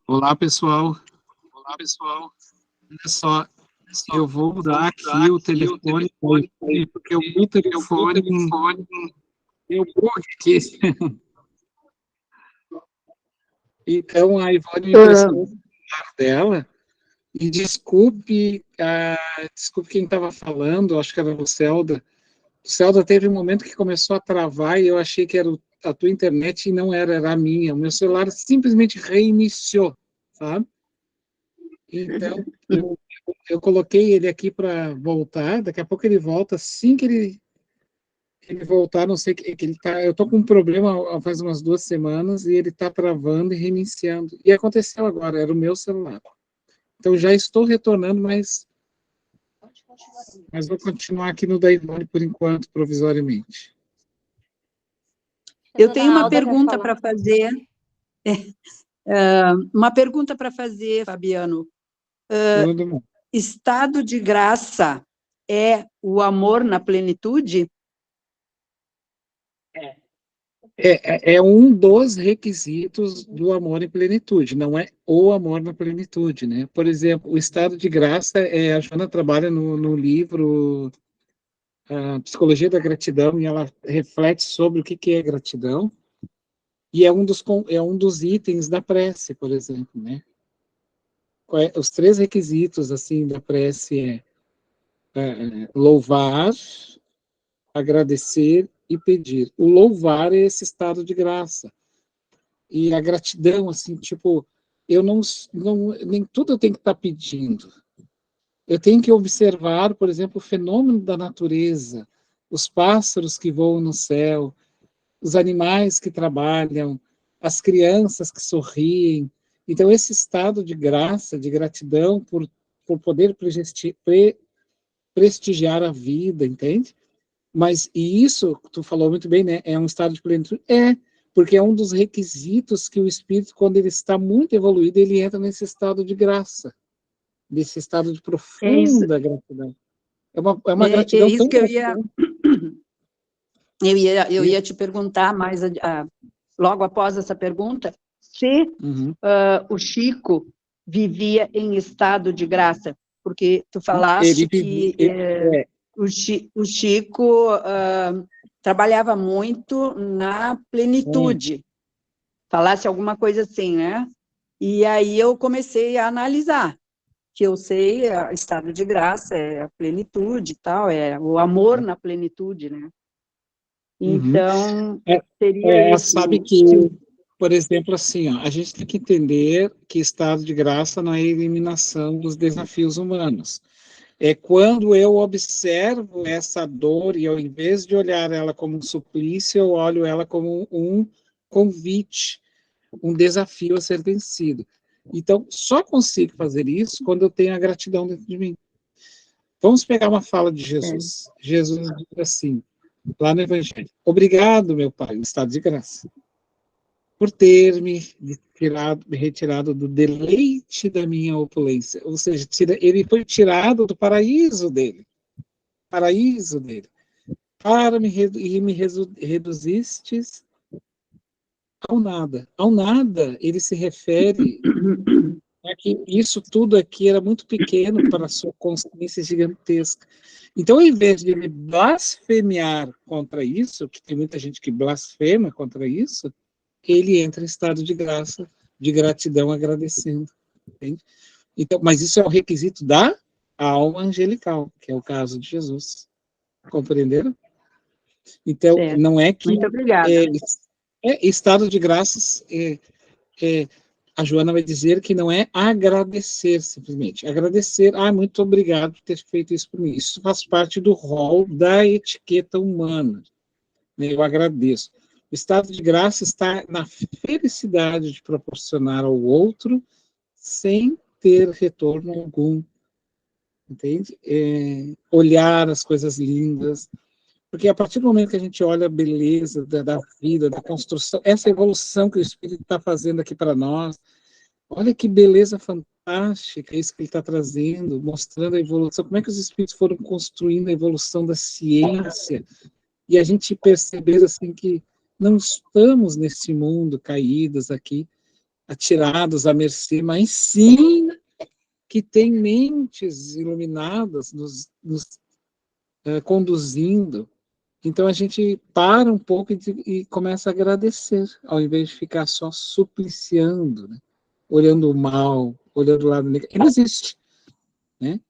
Olá, pessoal. Olha só, eu vou mudar aqui o telefone, porque o meu telefone deu bug aqui. Então, a Ivone me prestou o celular dela, e desculpe quem estava falando, acho que era o Celda. O Celda teve um momento que começou a travar e eu achei que era a tua internet e não era a minha. O meu celular simplesmente reiniciou, sabe? Então, eu coloquei ele aqui para voltar, daqui a pouco ele volta, assim que ele voltar, não sei que ele tá, eu tô com um problema faz umas 2 semanas e ele tá travando e reiniciando. E aconteceu agora, era o meu celular. Então já estou retornando, mas vou continuar aqui no da Ivone por enquanto, provisoriamente. Eu tenho uma pergunta para fazer. Uma pergunta para fazer, Fabiano. Estado de graça é o amor na plenitude? É um dos requisitos do amor em plenitude, não é o amor na plenitude, né? Por exemplo, o estado de graça, a Joana trabalha no livro Psicologia da Gratidão, e ela reflete sobre o que é gratidão, e é um dos itens da prece, por exemplo, né? Os 3 requisitos, assim, da prece louvar, agradecer e pedir. O louvar é esse estado de graça. E a gratidão, assim, tipo, eu nem tudo eu tenho que estar pedindo. Eu tenho que observar, por exemplo, o fenômeno da natureza, os pássaros que voam no céu, os animais que trabalham, as crianças que sorriem. Então, esse estado de graça, de gratidão por poder prestigiar a vida, entende? Mas, e isso, tu falou muito bem, né? É um estado de plenitude? Porque é um dos requisitos que o espírito, quando ele está muito evoluído, ele entra nesse estado de graça, desse estado de profunda gratidão. É uma gratidão isso tão que eu ia te perguntar, mas logo após essa pergunta, se o Chico vivia em estado de graça? Porque tu falaste que o Chico trabalhava muito na plenitude. Falasse alguma coisa assim, né? E aí eu comecei a analisar, que eu sei, estado de graça é a plenitude e tal, é o amor na plenitude, né? Então, seria isso. Sabe que, por exemplo, assim, ó, a gente tem que entender que estado de graça não é a eliminação dos desafios humanos. É quando eu observo essa dor e, ao invés de olhar ela como um suplício, eu olho ela como um convite, um desafio a ser vencido. Então, só consigo fazer isso quando eu tenho a gratidão dentro de mim. Vamos pegar uma fala de Jesus. Jesus diz assim, lá no Evangelho: obrigado, meu Pai, no estado de graça, por ter me retirado do deleite da minha opulência. Ou seja, ele foi tirado do paraíso dele, para me reduzistes ao nada. Ao nada, ele se refere a que isso tudo aqui era muito pequeno para a sua consciência gigantesca. Então, ao invés de ele blasfemiar contra isso, que tem muita gente que blasfema contra isso, ele entra em estado de graça, de gratidão, agradecendo. Entende? Então, mas isso é um requisito da alma angelical, que é o caso de Jesus. Compreenderam? Então, não é que... Muito obrigada. Estado de graças, a Joana vai dizer que não é agradecer, simplesmente. Agradecer, muito obrigado por ter feito isso por mim. Isso faz parte do rol da etiqueta humana. Né? Eu agradeço. O estado de graça está na felicidade de proporcionar ao outro sem ter retorno algum. Entende? Olhar as coisas lindas. Porque a partir do momento que a gente olha a beleza da vida, da construção, essa evolução que o Espírito está fazendo aqui para nós, olha que beleza fantástica isso que ele está trazendo, mostrando a evolução, como é que os Espíritos foram construindo a evolução da ciência, e a gente perceber assim que não estamos nesse mundo caídos aqui, atirados à mercê, mas sim que tem mentes iluminadas nos conduzindo. Então a gente para um pouco e começa a agradecer, ao invés de ficar só supliciando, né? Olhando o mal, olhando o lado negativo. Ele existe, né?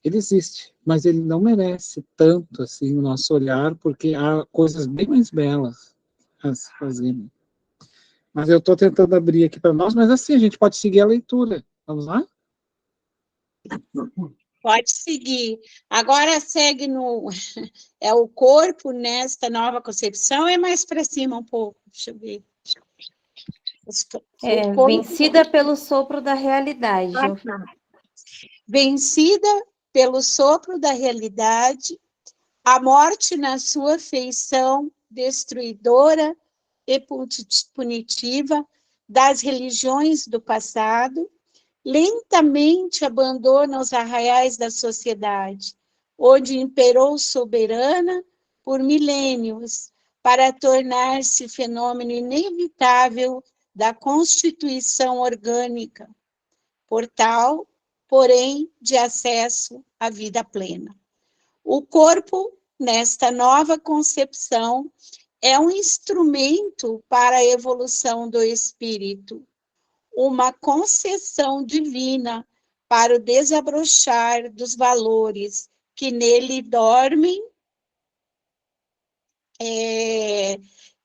Ele existe, mas ele não merece tanto assim o nosso olhar, porque há coisas bem mais belas a se fazer. Mas eu estou tentando abrir aqui para nós, mas assim a gente pode seguir a leitura. Vamos lá? Pode seguir. Agora segue é o corpo nesta nova concepção, é mais para cima um pouco, deixa eu ver. Vencida pelo sopro da realidade. Vencida pelo sopro da realidade, a morte na sua feição destruidora e punitiva das religiões do passado, lentamente abandona os arraiais da sociedade, onde imperou soberana por milênios, para tornar-se fenômeno inevitável da constituição orgânica, portal, porém, de acesso à vida plena. O corpo, nesta nova concepção, é um instrumento para a evolução do espírito, uma concessão divina para o desabrochar dos valores que nele dormem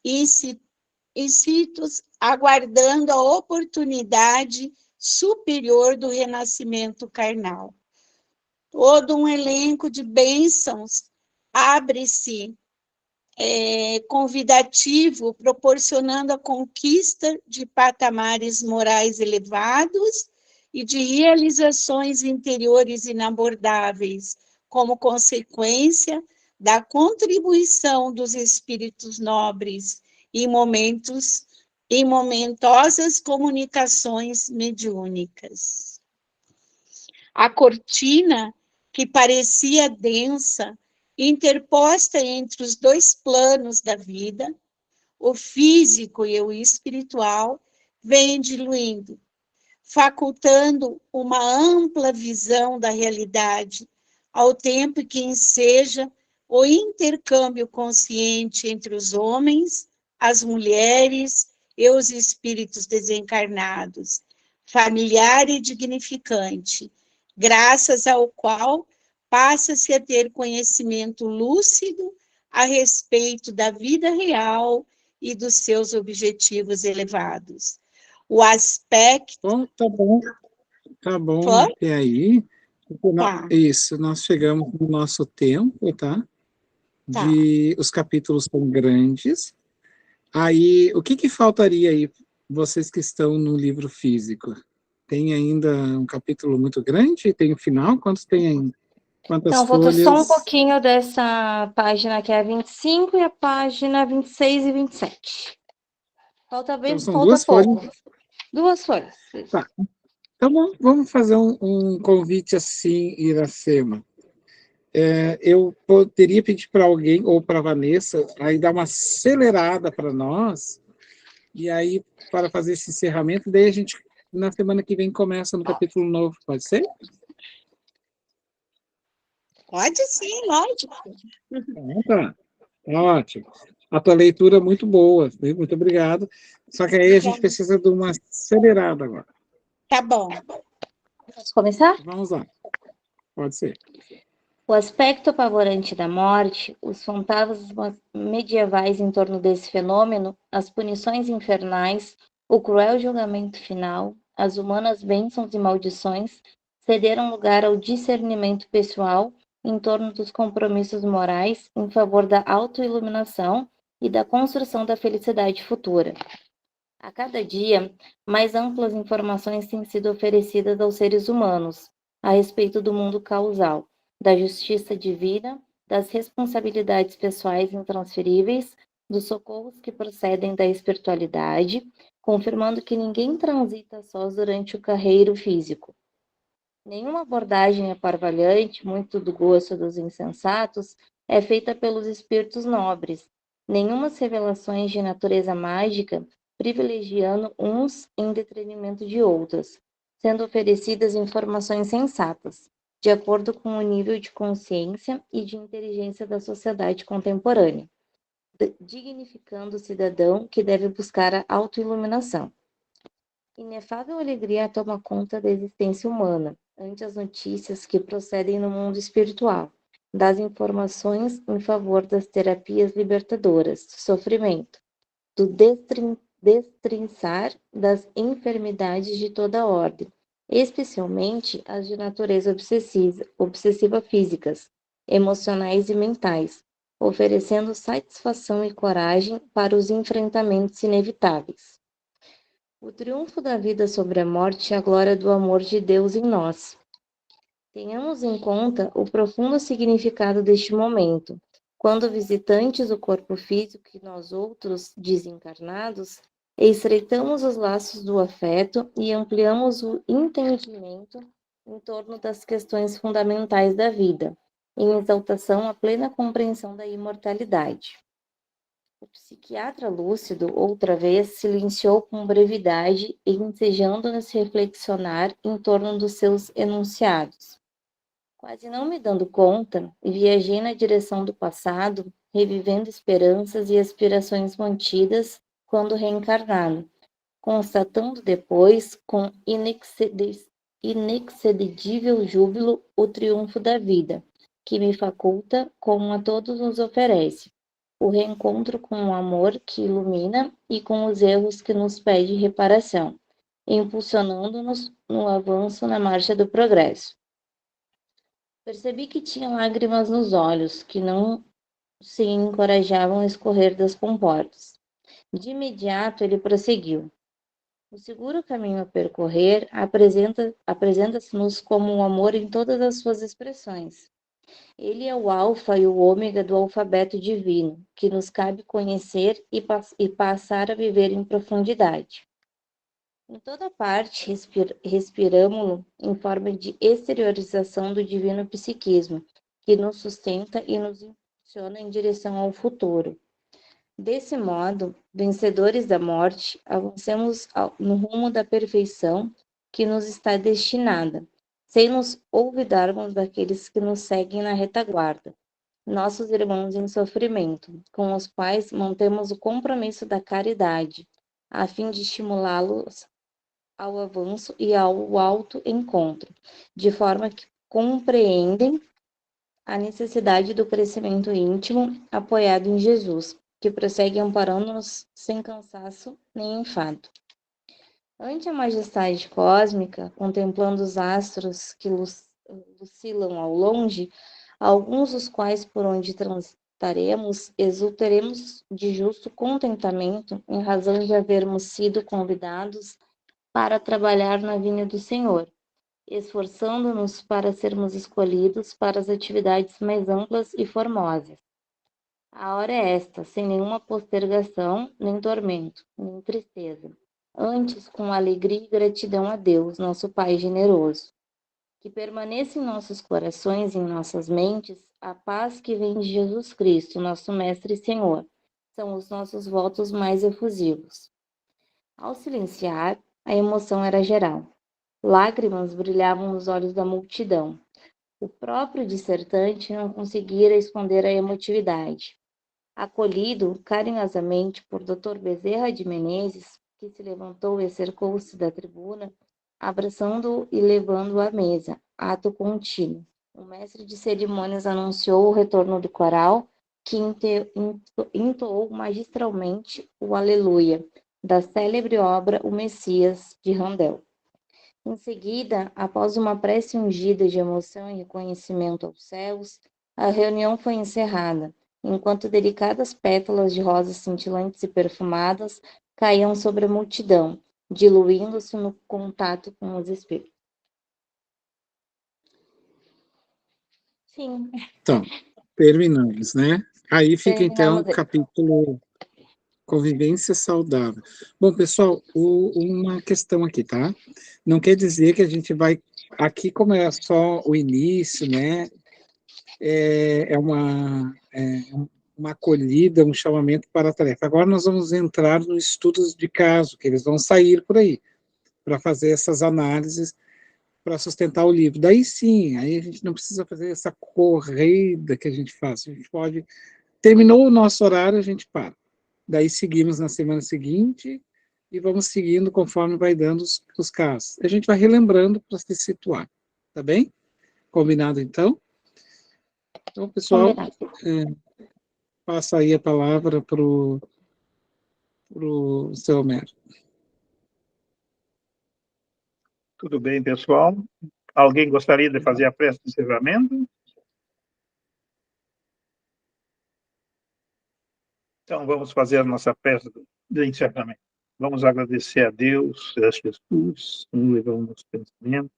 inscritos, aguardando a oportunidade superior do renascimento carnal. Todo um elenco de bênçãos abre-se convidativo, proporcionando a conquista de patamares morais elevados e de realizações interiores inabordáveis, como consequência da contribuição dos espíritos nobres em momentosas comunicações mediúnicas. A cortina, que parecia densa, interposta entre os dois planos da vida, o físico e o espiritual, vem diluindo, facultando uma ampla visão da realidade, ao tempo que enseja o intercâmbio consciente entre os homens, as mulheres e os espíritos desencarnados, familiar e dignificante, graças ao qual passa-se a ter conhecimento lúcido a respeito da vida real e dos seus objetivos elevados. O aspecto... Bom, tá bom, até aí. Tá. Isso, nós chegamos no nosso tempo, tá? Os capítulos são grandes. Aí, o que faltaria aí, vocês que estão no livro físico? Tem ainda um capítulo muito grande? Tem o final? Quantos tem ainda? Quantas então, folhas? falta só um pouquinho dessa página que é a 25 e a página 26 e 27. Falta bem, então, são falta duas pouco. Folhas? 2 folhas. Tá. Tá bom, vamos fazer um convite assim, Iracema. Eu poderia pedir para alguém, ou para a Vanessa, aí dar uma acelerada para nós, e aí, para fazer esse encerramento, daí a gente, na semana que vem, começa no capítulo novo, pode ser? Pode sim, lógico. Tá, ótimo. A tua leitura é muito boa, muito obrigado. Só que aí a gente precisa de uma acelerada agora. Tá bom. Posso começar? Vamos lá, pode ser. O aspecto apavorante da morte, os fantasmas medievais em torno desse fenômeno, as punições infernais, o cruel julgamento final, as humanas bênçãos e maldições, cederam lugar ao discernimento pessoal em torno dos compromissos morais em favor da autoiluminação e da construção da felicidade futura. A cada dia, mais amplas informações têm sido oferecidas aos seres humanos a respeito do mundo causal, da justiça divina, das responsabilidades pessoais intransferíveis, dos socorros que procedem da espiritualidade, confirmando que ninguém transita sós durante o carreiro físico. Nenhuma abordagem aparvalhante, muito do gosto dos insensatos, é feita pelos espíritos nobres. Nenhumas revelações de natureza mágica, privilegiando uns em detrimento de outros, sendo oferecidas informações sensatas, de acordo com o nível de consciência e de inteligência da sociedade contemporânea, dignificando o cidadão que deve buscar a autoiluminação. Inefável alegria toma conta da existência humana, ante as notícias que procedem no mundo espiritual, das informações em favor das terapias libertadoras do sofrimento, do destrinçar das enfermidades de toda ordem, especialmente as de natureza obsessiva físicas, emocionais e mentais, oferecendo satisfação e coragem para os enfrentamentos inevitáveis. O triunfo da vida sobre a morte é a glória do amor de Deus em nós. Tenhamos em conta o profundo significado deste momento, quando visitantes do corpo físico e nós outros, desencarnados, estreitamos os laços do afeto e ampliamos o entendimento em torno das questões fundamentais da vida, em exaltação à plena compreensão da imortalidade. O psiquiatra lúcido, outra vez, silenciou com brevidade, ensejando-nos reflexionar em torno dos seus enunciados. Quase não me dando conta, viajei na direção do passado, revivendo esperanças e aspirações mantidas quando reencarnado, constatando depois, com inexcedível júbilo, o triunfo da vida, que me faculta, como a todos nos oferece, o reencontro com o amor que ilumina e com os erros que nos pede reparação, impulsionando-nos no avanço na marcha do progresso. Percebi que tinha lágrimas nos olhos, que não se encorajavam a escorrer das comportas. De imediato ele prosseguiu. O seguro caminho a percorrer apresenta-se-nos como o amor em todas as suas expressões. Ele é o alfa e o ômega do alfabeto divino, que nos cabe conhecer e passar a viver em profundidade. Em toda parte, respiramo-lo em forma de exteriorização do divino psiquismo, que nos sustenta e nos impulsiona em direção ao futuro. Desse modo, vencedores da morte, avancemos no rumo da perfeição, que nos está destinada, sem nos olvidarmos daqueles que nos seguem na retaguarda, nossos irmãos em sofrimento, com os quais mantemos o compromisso da caridade, a fim de estimulá-los ao avanço e ao alto encontro, de forma que compreendem a necessidade do crescimento íntimo apoiado em Jesus, que prossegue amparando-nos sem cansaço nem enfado. Ante a majestade cósmica, contemplando os astros que lucilam ao longe, alguns dos quais por onde transitaremos, exultaremos de justo contentamento em razão de havermos sido convidados para trabalhar na vinha do Senhor, esforçando-nos para sermos escolhidos para as atividades mais amplas e formosas. A hora é esta, sem nenhuma postergação, nem tormento, nem tristeza, antes com alegria e gratidão a Deus, nosso Pai generoso. Que permaneça em nossos corações e em nossas mentes a paz que vem de Jesus Cristo, nosso Mestre e Senhor. São os nossos votos mais efusivos. Ao silenciar, a emoção era geral. Lágrimas brilhavam nos olhos da multidão. O próprio dissertante não conseguira esconder a emotividade. Acolhido carinhosamente por Dr. Bezerra de Menezes, que se levantou e cercou-se da tribuna, abraçando-o e levando-o à mesa, ato contínuo. O mestre de cerimônias anunciou o retorno do coral, que entoou magistralmente o Aleluia, da célebre obra O Messias, de Handel. Em seguida, após uma prece ungida de emoção e reconhecimento aos céus, a reunião foi encerrada, enquanto delicadas pétalas de rosas cintilantes e perfumadas caíam sobre a multidão, diluindo-se no contato com os espíritos. Sim. Então, terminamos, né? Aí fica, então, o capítulo Convivência Saudável. Bom, pessoal, uma questão aqui, tá? Não quer dizer que a gente vai... Aqui, como é só o início, né? É uma acolhida, um chamamento para a tarefa. Agora nós vamos entrar nos estudos de caso, que eles vão sair por aí, para fazer essas análises, para sustentar o livro. Daí sim, aí a gente não precisa fazer essa corrida que a gente faz. A gente pode... Terminou o nosso horário, a gente para. Daí seguimos na semana seguinte e vamos seguindo conforme vai dando os casos. A gente vai relembrando para se situar, tá bem? Combinado, então? Então, pessoal, passa aí a palavra para o seu Homero. Tudo bem, pessoal? Alguém gostaria de fazer a prece de encerramento? Então, vamos fazer a nossa prece de encerramento. Vamos agradecer a Deus, a Jesus, nos levando nosso pensamento.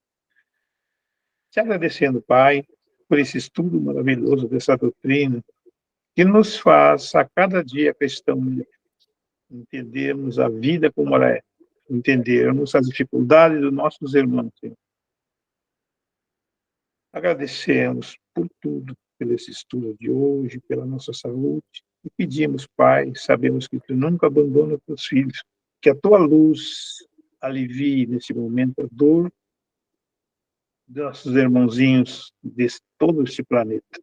Te agradecendo, Pai, por esse estudo maravilhoso dessa doutrina, que nos faz, a cada dia, questão de entendermos a vida como ela é, entendermos as dificuldades dos nossos irmãos, Senhor. Agradecemos por tudo, pelo esse estudo de hoje, pela nossa saúde, e pedimos, Pai, sabemos que Tu nunca abandonas os Teus filhos, que a Tua luz alivie nesse momento a dor dos nossos irmãozinhos de todo este planeta.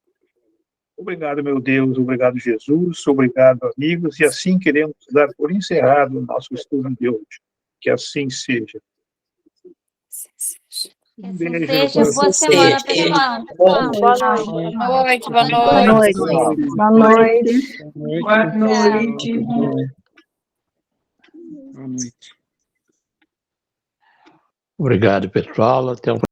Obrigado, meu Deus, obrigado, Jesus, obrigado, amigos, e assim queremos dar por encerrado o nosso estudo de hoje. Que assim seja. Que assim seja. Boa semana, pessoal. Boa noite. Boa noite. Boa noite. Boa noite. Boa noite. Obrigado, pessoal. Até um